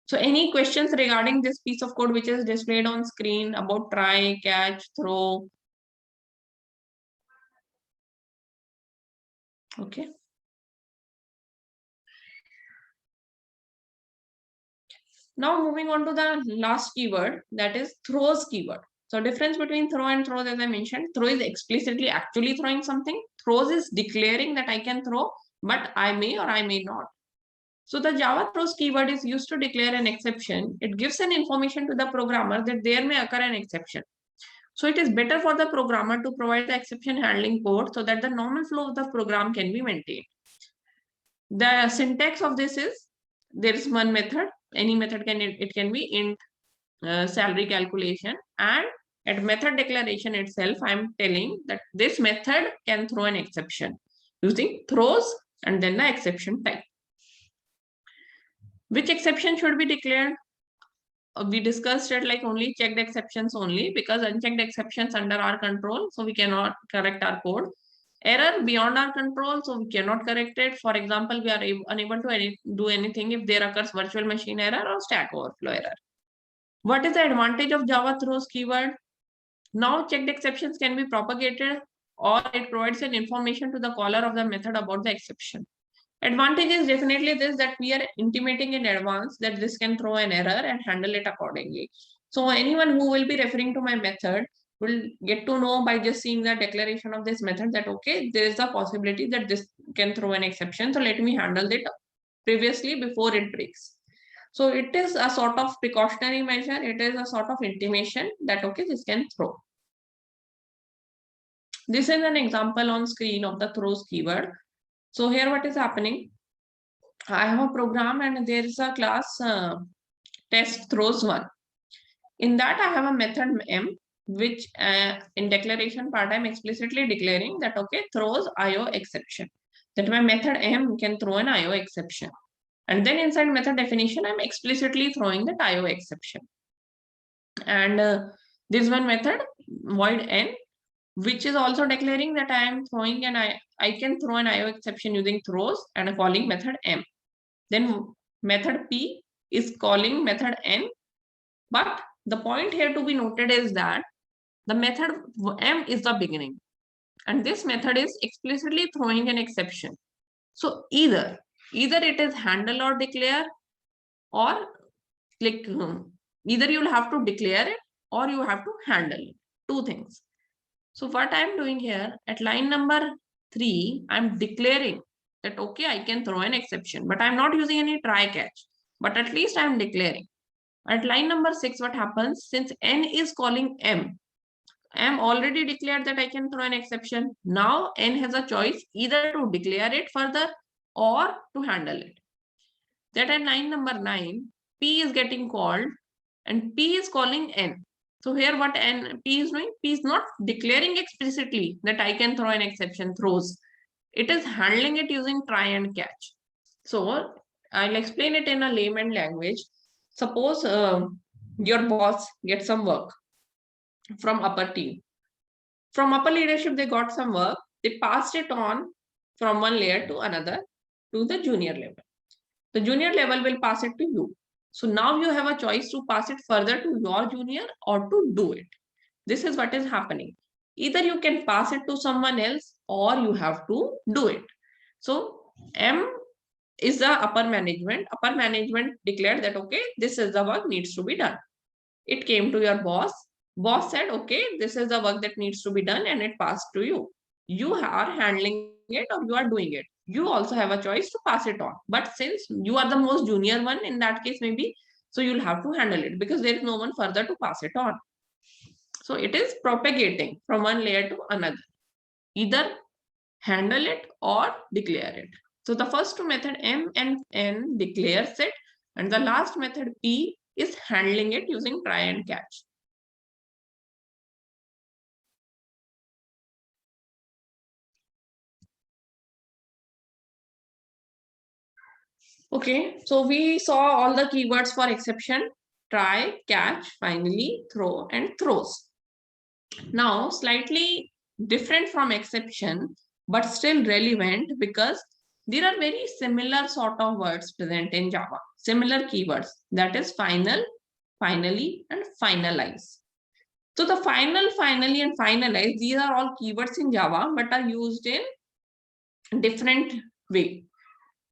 So any questions regarding this piece of code which is displayed on screen about try, catch, throw? Okay. Now moving on to the last keyword, that is throws keyword. So difference between throw and throws, as I mentioned, throw is explicitly actually throwing something. Throws is declaring that I can throw, but I may or I may not. So the Java throws keyword is used to declare an exception. It gives an information to the programmer that there may occur an exception. So it is better for the programmer to provide the exception handling code so that the normal flow of the program can be maintained. The syntax of this is, there is one method. Any method can be int salary calculation, and at method declaration itself, I'm telling that this method can throw an exception using throws and then the exception type. Which exception should be declared? We discussed it like only checked exceptions only, because unchecked exceptions under our control, so we cannot correct our code. Error beyond our control, so we cannot correct it. For example, we are unable to do anything if there occurs virtual machine error or stack overflow error. What is the advantage of Java throws keyword? Now checked exceptions can be propagated, or it provides an information to the caller of the method about the exception. Advantage is definitely this, that we are intimating in advance that this can throw an error and handle it accordingly. So anyone who will be referring to my method will get to know by just seeing the declaration of this method that, okay, there is a possibility that this can throw an exception. So let me handle it previously before it breaks. So it is a sort of precautionary measure. It is a sort of intimation that, okay, this can throw. This is an example on screen of the throws keyword. So here what is happening? I have a program and there is a class test throws 1. In that I have a method m, which in declaration part I'm explicitly declaring that okay, throws IO exception. That my method m can throw an IO exception. And then inside method definition, I'm explicitly throwing that IO exception. And this one method void n, which is also declaring that I am throwing an I can throw an IO exception using throws and calling method m. Then method p is calling method n, but the point here to be noted is that the method m is the beginning and this method is explicitly throwing an exception. So either it is handle or declare, or like either you'll have to declare it or you have to handle it. Two things. So what I'm doing here at line number 3, I'm declaring that okay, I can throw an exception, but I'm not using any try catch, but at least I'm declaring. At line number 6, what happens, since n is calling m, m already declared that I can throw an exception. Now n has a choice either to declare it further or to handle it. That at line number 9, p is getting called and p is calling n. So here what p is doing, p is not declaring explicitly that I can throw an exception, throws. It is handling it using try and catch. So I'll explain it in a layman language. Suppose your boss gets some work from upper team. From upper leadership, they got some work. They passed it on from one layer to another to the junior level. The junior level will pass it to you. So now you have a choice to pass it further to your junior or to do it. This is what is happening. Either you can pass it to someone else or you have to do it. So M is the upper management. Upper management declared that, okay, this is the work needs to be done. It came to your boss. Boss said, okay, this is the work that needs to be done and it passed to you. You are handling it or you are doing it. You also have a choice to pass it on. But since you are the most junior one in that case, maybe, so you'll have to handle it because there is no one further to pass it on. So it is propagating from one layer to another. Either handle it or declare it. So the first two method M and N declares it, and the last method P is handling it using try and catch. Okay, so we saw all the keywords for exception: try, catch, finally, throw, and throws. Now, slightly different from exception, but still relevant because there are very similar sort of words present in Java, similar keywords, that is final, finally, and finalize. So the final, finally, and finalize, these are all keywords in Java, but are used in different way.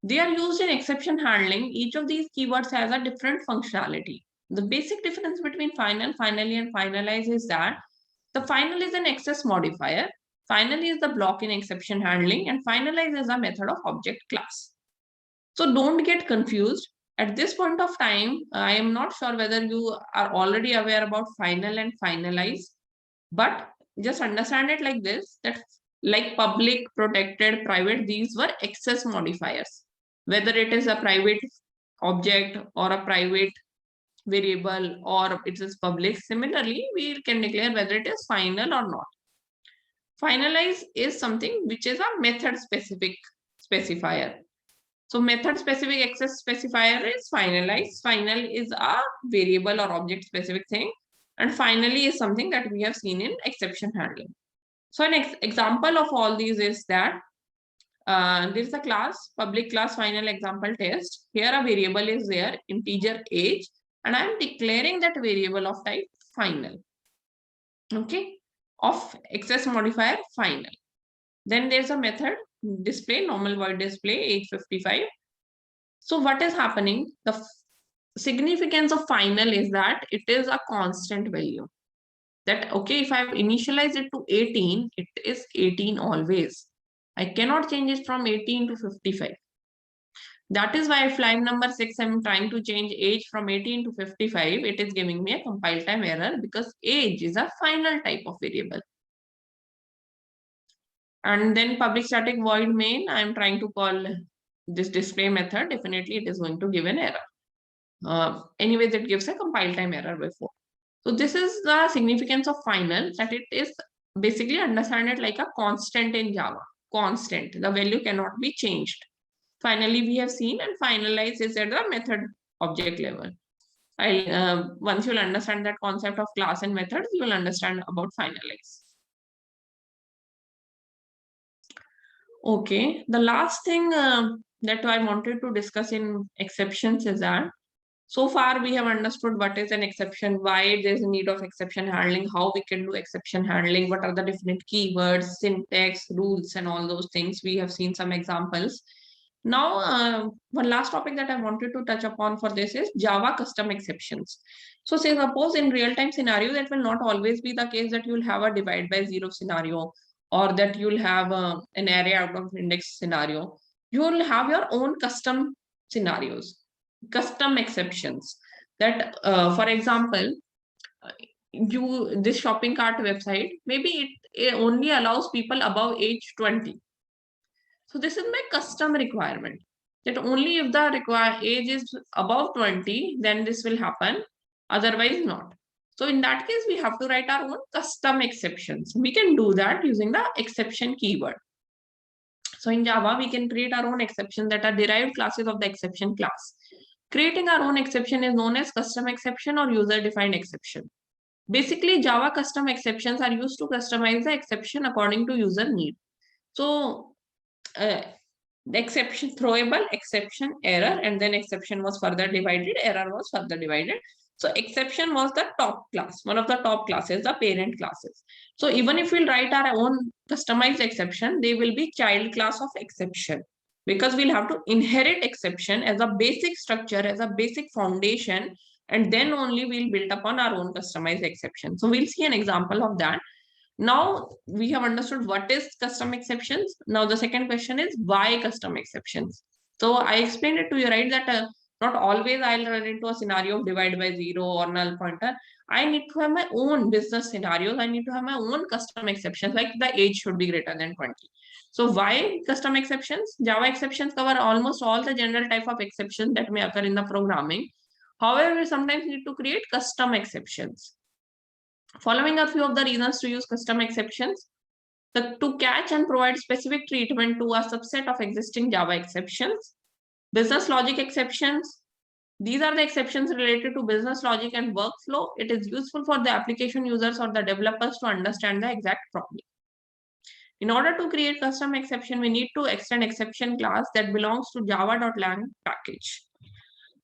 They are used in exception handling. Each of these keywords has a different functionality. The basic difference between final, finally, and finalize is that the final is an access modifier, finally is the block in exception handling, and finalize is a method of object class. So don't get confused. At this point of time, I am not sure whether you are already aware about final and finalize, but just understand it like this, that like public, protected, private, these were access modifiers. Whether it is a private object or a private variable or it is public, similarly, we can declare whether it is final or not. Finalize is something which is a method specific specifier. So method specific access specifier is finalize. Final is a variable or object specific thing. And finally is something that we have seen in exception handling. So an example of all these is that there is a class, public class final example test. Here a variable is there, integer age, and I am declaring that variable of type final. Okay, of access modifier final. Then there's a method display, normal void display, age 55. So what is happening? The significance of final is that it is a constant value. That okay, if I initialize it to 18, it is 18 always. I cannot change it from 18 to 55. That is why if line number 6, I'm trying to change age from 18 to 55, it is giving me a compile time error because age is a final type of variable. And then public static void main, I'm trying to call this display method, definitely it is going to give an error. Anyways, it gives a compile time error before. So this is the significance of final, that it is basically understand it like a constant in Java. Constant, the value cannot be changed. Finally, we have seen, and finalize is at the method object level. Once you'll understand that concept of class and methods, you will understand about finalize. Okay, the last thing that I wanted to discuss in exceptions is that so far we have understood what is an exception, why there's a need of exception handling, how we can do exception handling, what are the different keywords, syntax, rules, and all those things. We have seen some examples. Now, one last topic that I wanted to touch upon for this is Java custom exceptions. So say suppose in real-time scenario, that will not always be the case that you'll have a divide by zero scenario, or that you'll have an array out of index scenario. You will have your own custom scenarios, custom exceptions. That, for example, this shopping cart website, maybe it only allows people above age 20. So this is my custom requirement, that only if the age is above 20, then this will happen, otherwise not. So in that case, we have to write our own custom exceptions. We can do that using the exception keyword. So in Java, we can create our own exceptions that are derived classes of the exception class. Creating our own exception is known as custom exception or user-defined exception. Basically, Java custom exceptions are used to customize the exception according to user need. So the exception, throwable, exception, error, and then exception was further divided, error was further divided. So exception was the top class, one of the top classes, the parent classes. So even if we'll write our own customized exception, they will be child class of exception, because we'll have to inherit exception as a basic structure, as a basic foundation, and then only we'll build upon our own customized exception. So we'll see an example of that. Now we have understood what is custom exceptions. Now the second question is why custom exceptions. So I explained it to you, right, that not always I'll run into a scenario of divide by zero or null pointer. I need to have my own business scenarios. I need to have my own custom exceptions, like the age should be greater than 20. So why custom exceptions? Java exceptions cover almost all the general type of exceptions that may occur in the programming. However, we sometimes need to create custom exceptions. Following a few of the reasons to use custom exceptions: to catch and provide specific treatment to a subset of existing Java exceptions. Business logic exceptions. These are the exceptions related to business logic and workflow. It is useful for the application users or the developers to understand the exact problem. In order to create custom exception, we need to extend exception class that belongs to java.lang package.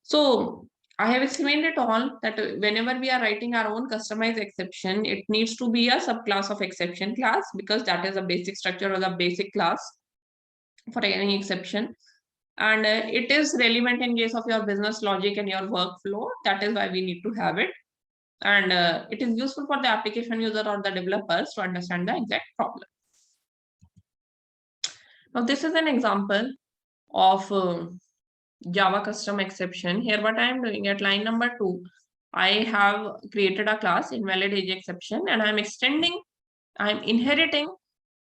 So I have explained it all, that whenever we are writing our own customized exception, it needs to be a subclass of exception class, because that is a basic structure or the basic class for any exception. And it is relevant in case of your business logic and your workflow. That is why we need to have it. And it is useful for the application user or the developers to understand the exact problem. Now, this is an example of Java custom exception. Here, what I am doing at line number 2, I have created a class invalid age exception, and I'm inheriting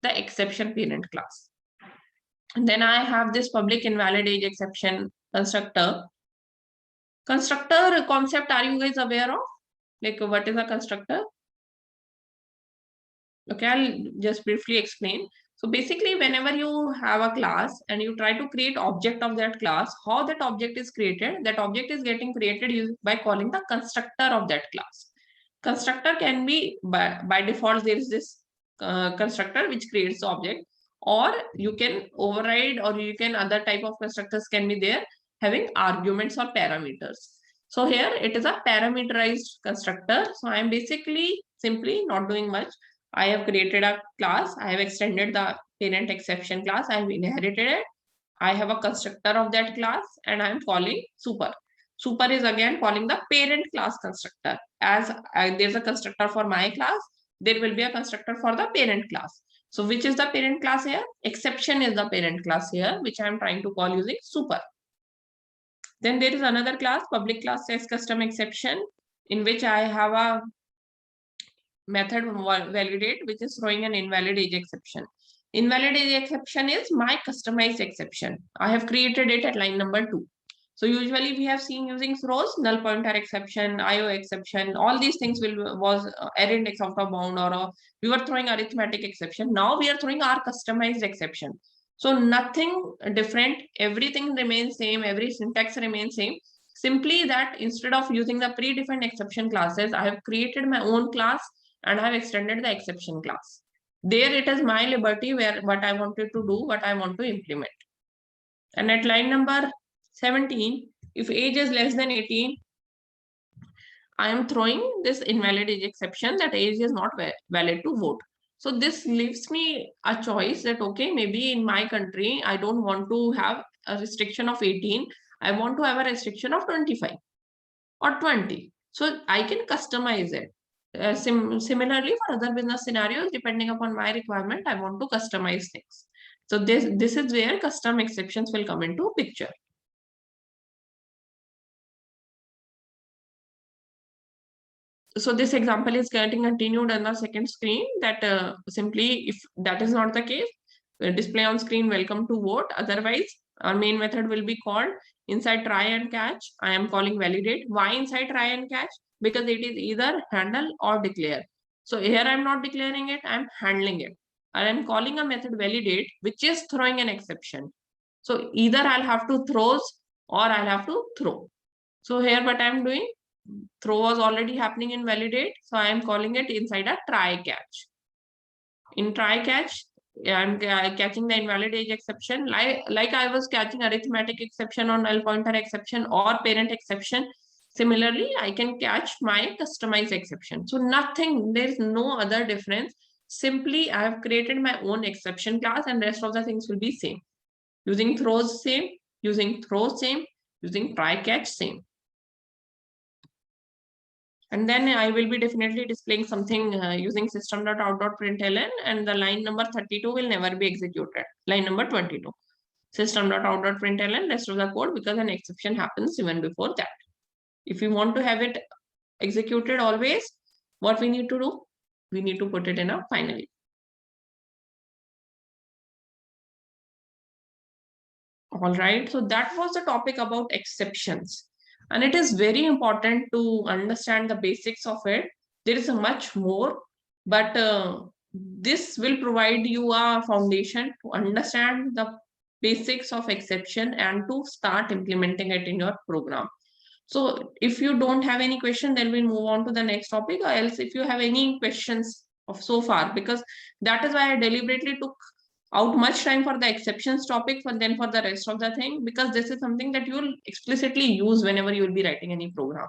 the exception parent class. And then I have this public invalid age exception constructor. Constructor concept, are you guys aware of? Like, what is a constructor? Okay, I'll just briefly explain. So basically, whenever you have a class and you try to create object of that class, how that object is created, that object is getting created by calling the constructor of that class. Constructor can be, by default, there is this constructor which creates the object, or you can override, or you can, other type of constructors can be there having arguments or parameters. So here it is a parameterized constructor. So I am basically simply not doing much. I have created a class. I have extended the parent exception class. I have inherited it. I have a constructor of that class, and I am calling super. Super is again calling the parent class constructor. As there's a constructor for my class, there will be a constructor for the parent class. So which is the parent class here? Exception is the parent class here, which I am trying to call using super. Then there is another class, public class says custom exception, in which I have a method validate, which is throwing an invalid age exception. Invalid exception is my customized exception. I have created it at line number 2. So usually we have seen using throws, null pointer exception, IO exception, all these things was array index out of bound, or we were throwing arithmetic exception. Now we are throwing our customized exception. So nothing different, everything remains same, every syntax remains same. Simply that instead of using the predefined exception classes, I have created my own class and I have extended the exception class. There it is my liberty where what I wanted to do, what I want to implement. And at line number 17, if age is less than 18, I am throwing this invalid age exception that age is not valid to vote. So this leaves me a choice that, okay, maybe in my country, I don't want to have a restriction of 18. I want to have a restriction of 25 or 20. So I can customize it. Similarly, for other business scenarios, depending upon my requirement, I want to customize things. So this is where custom exceptions will come into picture. So this example is getting continued on the second screen, that simply if that is not the case, display on screen welcome to vote. Otherwise, our main method will be called inside try and catch. I am calling validate. Why inside try and catch? Because it is either handle or declare. So here I'm not declaring it, I'm handling it. I am calling a method validate, which is throwing an exception. So either I'll have to throws or I'll have to throw. So here what I'm doing, throw was already happening in validate. So I am calling it inside a try catch. In try catch, I'm catching the invalid age exception. Like I was catching arithmetic exception or null pointer exception or parent exception. Similarly, I can catch my customized exception. So nothing, there is no other difference. Simply, I have created my own exception class and rest of the things will be same. Using throws same, using throws same, using try catch same. And then I will be definitely displaying something using system.out.println, and the line number 32 will never be executed. Line number 22. System.out.println, rest of the code, because an exception happens even before that. If you want to have it executed always, what we need to do? We need to put it in a finally. All right, so that was the topic about exceptions. And it is very important to understand the basics of it. There is a much more, but this will provide you a foundation to understand the basics of exception and to start implementing it in your program. So if you don't have any question, then we'll move on to the next topic, or else if you have any questions of so far, because that is why I deliberately took out much time for the exceptions topic, but then for the rest of the thing, because this is something that you will explicitly use whenever you will be writing any program.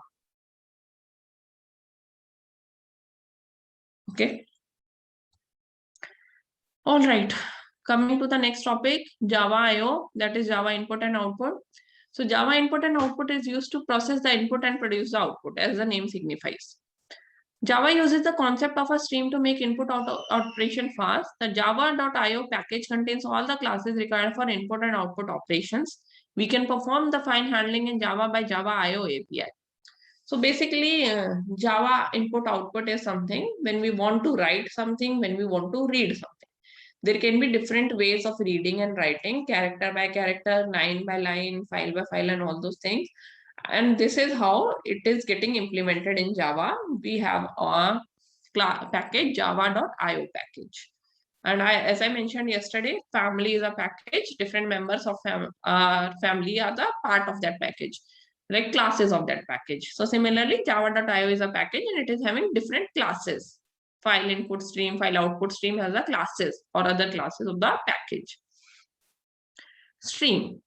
Okay. All right. Coming to the next topic, Java I/O, that is Java input and output. So Java input and output is used to process the input and produce the output, as the name signifies. Java uses the concept of a stream to make input operation fast. The java.io package contains all the classes required for input and output operations. We can perform the fine handling in Java by Java IO API. So basically, Java input output is something when we want to write something, when we want to read something. There can be different ways of reading and writing, character by character, line by line, file by file, and all those things. And this is how it is getting implemented in Java. We have a package, java.io package. And as I mentioned yesterday, family is a package. Different members of family are the part of that package, like classes of that package. So similarly, java.io is a package and it is having different classes. File input stream, file output stream has the classes or other classes of the package. Stream.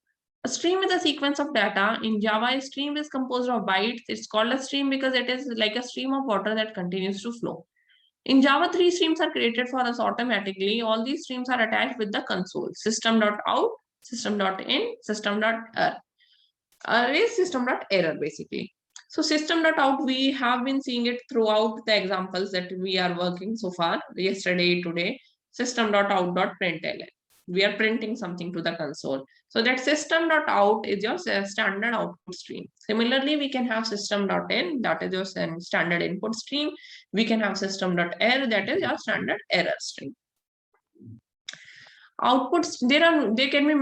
A stream is a sequence of data. In Java, a stream is composed of bytes. It's called a stream because it is like a stream of water that continues to flow. In Java, 3 streams are created for us automatically. All these streams are attached with the console. System.out, system.in, system.err. Is system.error basically. So system.out, we have been seeing it throughout the examples that we are working so far, yesterday, today. System.out.println. We are printing something to the console. So that system.out is your standard output stream. Similarly, we can have system.in, that is your standard input stream. We can have system.err, that is your standard error stream. Outputs, there can be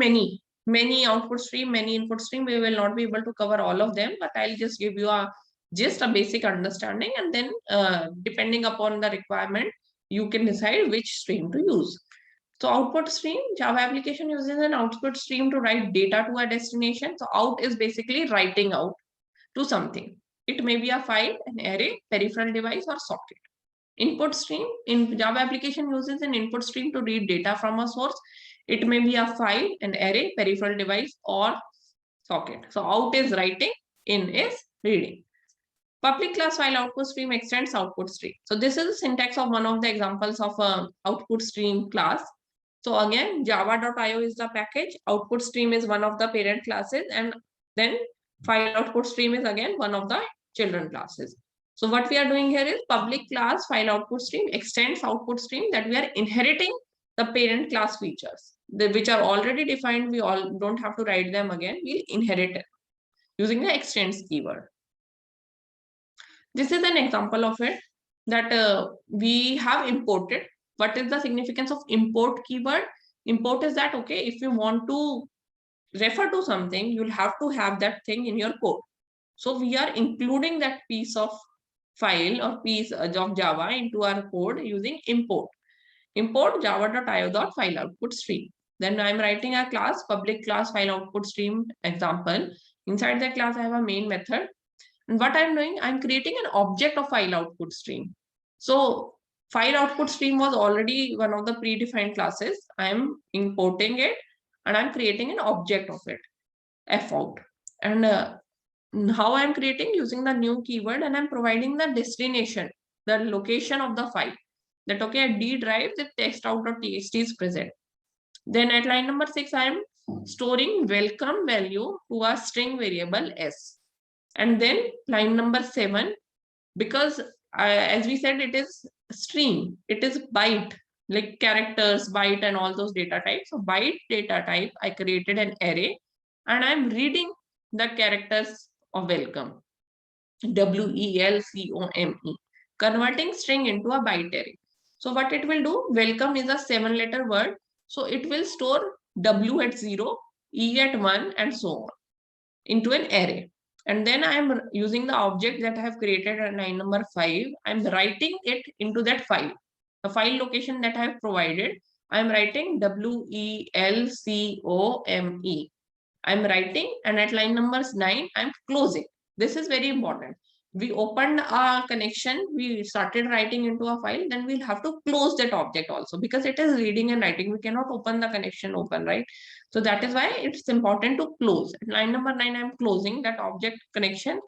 many output stream, many input stream. We will not be able to cover all of them, but I'll just give you a basic understanding, and then depending upon the requirement, you can decide which stream to use. So output stream, Java application uses an output stream to write data to a destination. So out is basically writing out to something. It may be a file, an array, peripheral device, or socket. Input stream, in Java application uses an input stream to read data from a source. It may be a file, an array, peripheral device, or socket. So out is writing, in is reading. Public class file output stream extends output stream. So this is the syntax of one of the examples of a output stream class. So again, java.io is the package, output stream is one of the parent classes, and then file output stream is again one of the children classes. So what we are doing here is public class file output stream extends output stream, that we are inheriting the parent class features, which are already defined. We all don't have to write them again. We'll inherit it using the extends keyword. This is an example of it that we have imported. What is the significance of import keyword? Import is that, okay, if you want to refer to something, you'll have to have that thing in your code. So we are including that piece of file or piece of Java into our code using import. Import java.io.file output stream. Then I'm writing a class, public class file output stream example. Inside that class, I have a main method. And what I'm doing, I'm creating an object of file output stream. So file output stream was already one of the predefined classes. I'm importing it and I'm creating an object of it, fout. And how I'm creating, using the new keyword, and I'm providing the destination, the location of the file. That, okay, at D drive, the text.out.txt is present. Then at line number 6, I'm storing welcome value to a string variable s. And then line number 7, because as we said, it is stream, it is byte, like characters, byte, and all those data types. So byte data type, I created an array, and I'm reading the characters of welcome, WELCOME, converting string into a byte array. So what it will do, welcome is a 7-letter word. So it will store W at 0, E at 1, and so on into an array. And then I'm using the object that I have created at line number 5. I'm writing it into that file. The file location that I have provided, I'm writing WELCOME. I'm writing, and at line number 9, I'm closing. This is very important. We opened a connection, we started writing into a file, then we'll have to close that object also, because it is reading and writing. We cannot open the connection open, right? So that is why it's important to close. At line number 9, I'm closing that object connection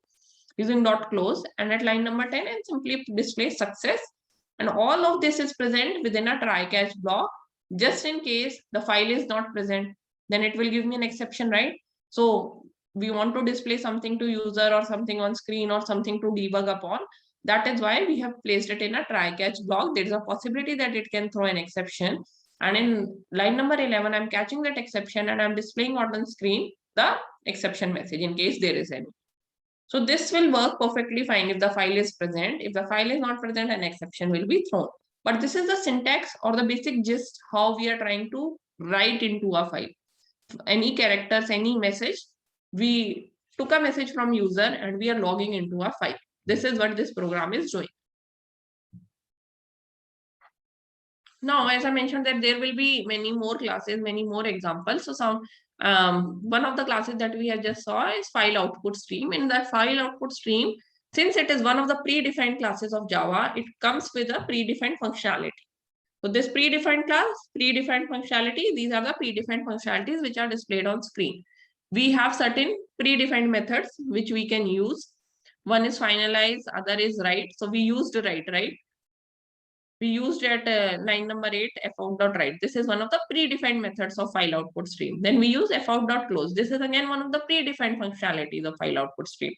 using .close, and at line number 10, I simply display success. And all of this is present within a try catch block. Just in case the file is not present, then it will give me an exception, right? So we want to display something to user or something on screen or something to debug upon. That is why we have placed it in a try catch block. There is a possibility that it can throw an exception. And in line number 11, I'm catching that exception and I'm displaying on screen the exception message in case there is any. So this will work perfectly fine if the file is present. If the file is not present, an exception will be thrown. But this is the syntax or the basic gist how we are trying to write into a file. Any characters, any message, we took a message from user and we are logging into a file. This is what this program is doing. Now, as I mentioned that there will be many more classes, many more examples. So some one of the classes that we have just saw is file output stream. In that file output stream, since it is one of the predefined classes of Java, it comes with a predefined functionality. So this predefined class, predefined functionality, these are the predefined functionalities which are displayed on screen. We have certain predefined methods which we can use. One is finalize, other is write. So we used write, right? We used at line number 8, fout.write. This is one of the predefined methods of file output stream. Then we use fout.close. This is again one of the predefined functionalities of file output stream.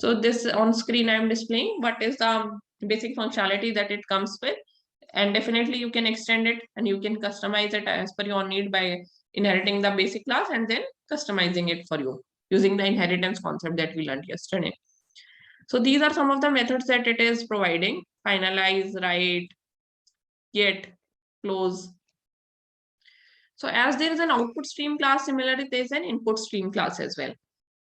So this on screen I am displaying what is the basic functionality that it comes with. And definitely you can extend it and you can customize it as per your need by inheriting the basic class and then customizing it for you using the inheritance concept that we learned yesterday. So these are some of the methods that it is providing: finalize, write, get, close. So as there is an output stream class, similarly, there is an input stream class as well.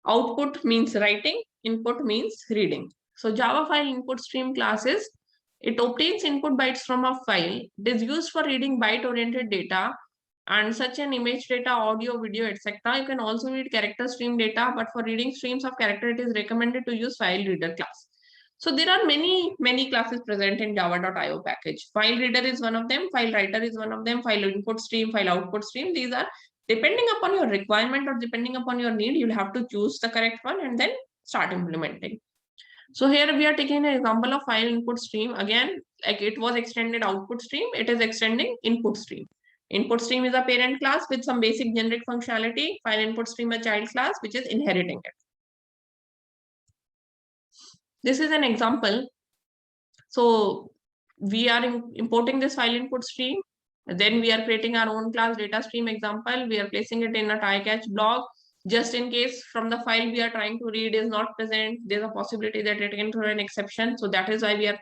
Output means writing, input means reading. So Java file input stream classes, it obtains input bytes from a file. It is used for reading byte-oriented data and such an image data, audio, video, etc. You can also read character stream data, but for reading streams of character, it is recommended to use file reader class. So there are many classes present in java.io package. File reader is one of them, file writer is one of them, file input stream, file output stream. These are depending upon your requirement or depending upon your need, you'll have to choose the correct one and then start implementing. So here we are taking an example of file input stream. Again, like it was extended output stream, it is extending input stream. Input stream is a parent class with some basic generic functionality. File input stream a child class which is inheriting it. This is an example. So we are importing this file input stream. Then we are creating our own class data stream example. We are placing it in a try catch block. Just in case from the file we are trying to read is not present, there's a possibility that it can throw an exception. So that is why we are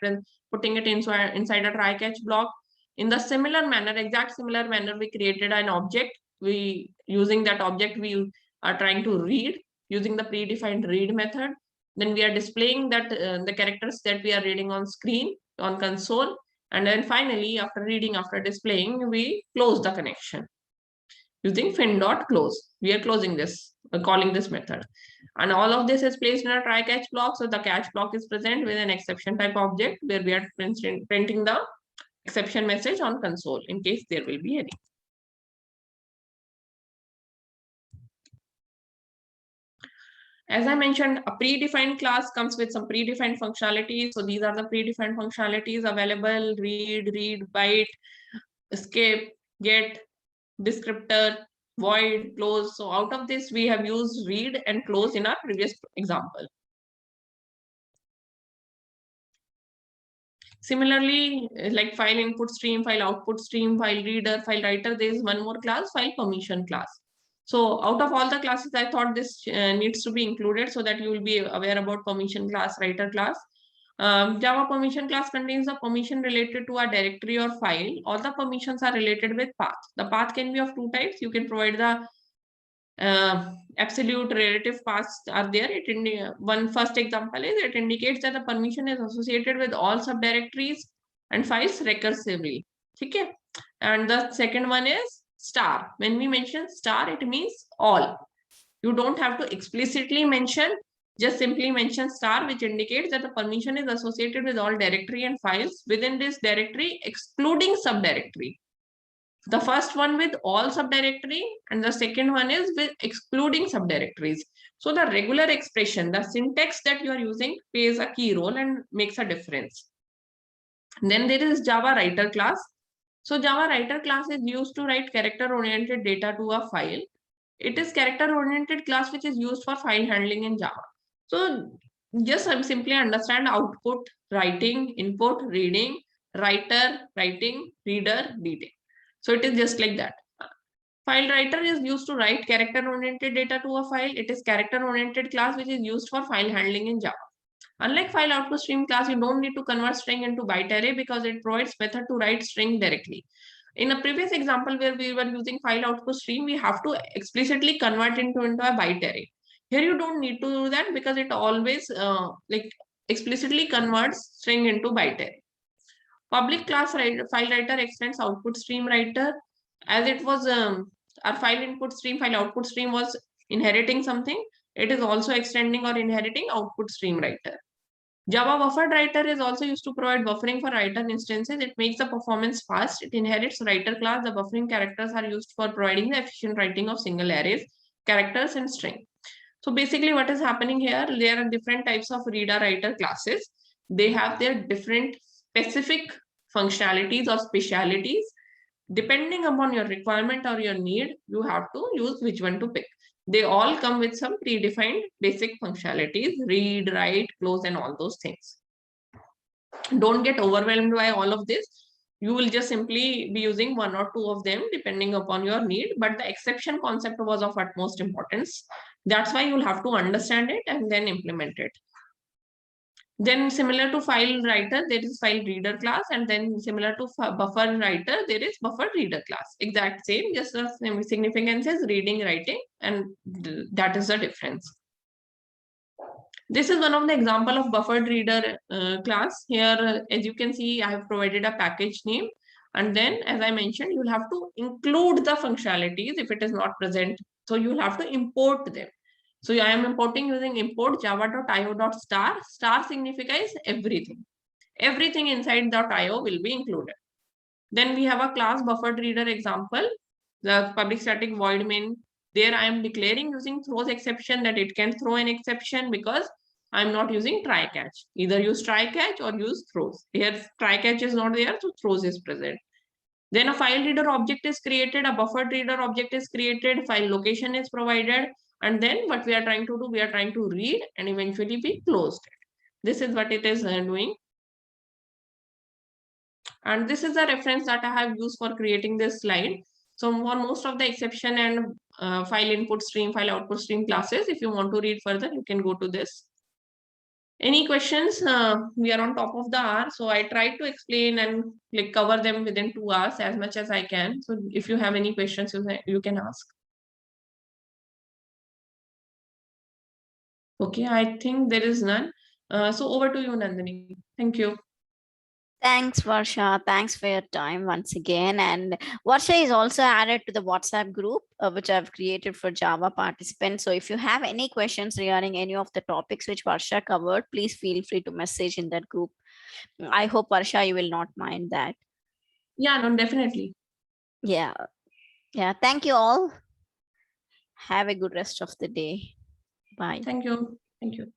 putting it inside a try catch block. In the similar manner, exact similar manner, we created an object. Using that object, we are trying to read using the predefined read method. Then we are displaying that the characters that we are reading on screen, on console. And then finally, after reading, after displaying, we close the connection using fin.close. We are closing this, calling this method. And all of this is placed in a try catch block. So the catch block is present with an exception type object where we are printing the exception message on console in case there will be any. As I mentioned, a predefined class comes with some predefined functionalities. So these are the predefined functionalities available: read, byte, escape, get, descriptor, void, close. So out of this, we have used read and close in our previous example. Similarly, like file input stream, file output stream, file reader, file writer, there is one more class, file permission class. So out of all the classes, I thought this needs to be included so that you will be aware about permission class, writer class. Java permission class contains the permission related to a directory or file. All the permissions are related with path. The path can be of two types. You can provide the absolute relative paths are there. One first example is it indicates that the permission is associated with all subdirectories and files recursively. Okay. And the second one is star. When we mention star, it means all. You don't have to explicitly mention, just simply mention star, which indicates that the permission is associated with all directory and files within this directory, excluding subdirectory. The first one with all subdirectory and the second one is with excluding subdirectories. So the regular expression, the syntax that you are using plays a key role and makes a difference. Then there is Java writer class. So Java writer class is used to write character-oriented data to a file. It is character-oriented class which is used for file handling in Java. So just simply understand output, writing, input, reading, writer, writing, reader, reading. So it is just like that. File writer is used to write character-oriented data to a file. It is character-oriented class which is used for file handling in Java. Unlike file output stream class, you don't need to convert string into byte array because it provides method to write string directly. In a previous example where we were using file output stream, we have to explicitly convert into a byte array. Here you don't need to do that because it always explicitly converts string into byte array. Public class file writer extends output stream writer. As it was our file input stream, file output stream was inheriting something. It is also extending or inheriting output stream writer. Java buffered writer is also used to provide buffering for writer instances. It makes the performance fast. It inherits writer class. The buffering characters are used for providing the efficient writing of single arrays, characters, and string. So basically what is happening here, there are different types of reader writer classes. They have their different specific functionalities or specialities. Depending upon your requirement or your need, you have to use which one to pick. They all come with some predefined basic functionalities, read, write, close, and all those things. Don't get overwhelmed by all of this. You will just simply be using one or two of them depending upon your need, but the exception concept was of utmost importance. That's why you'll have to understand it and then implement it. Then similar to file writer, there is file reader class, and then similar to buffer writer, there is buffer reader class. Exact same, just the significance is reading, writing, and that is the difference. This is one of the example of buffered reader class. Here, as you can see, I have provided a package name. And then, as I mentioned, you'll have to include the functionalities if it is not present. So you'll have to import them. So I am importing using import java.io.star. Star signifies everything. Everything inside .io will be included. Then we have a class buffered reader example, the public static void main. There I am declaring using throws exception that it can throw an exception because I'm not using try catch. Either use try catch or use throws. Here try catch is not there, so throws is present. Then a file reader object is created, a buffered reader object is created, file location is provided, and then what we are trying to do, we are trying to read and eventually we closed it. This is what it is doing. And this is a reference that I have used for creating this slide. So for most of the exception and file input stream, file output stream classes, if you want to read further, you can go to this. Any questions? We are on top of the hour, so I try to explain and like cover them within 2 hours as much as I can. So if you have any questions, you can ask. Okay, I think there is none. So over to you, Nandini. Thank you. Thanks, Varsha. Thanks for your time once again. And Varsha is also added to the WhatsApp group, which I've created for Java participants. So if you have any questions regarding any of the topics which Varsha covered, please feel free to message in that group. I hope, Varsha, you will not mind that. Yeah, no, definitely. Yeah. Yeah. Thank you all. Have a good rest of the day. Bye. Thank you. Thank you.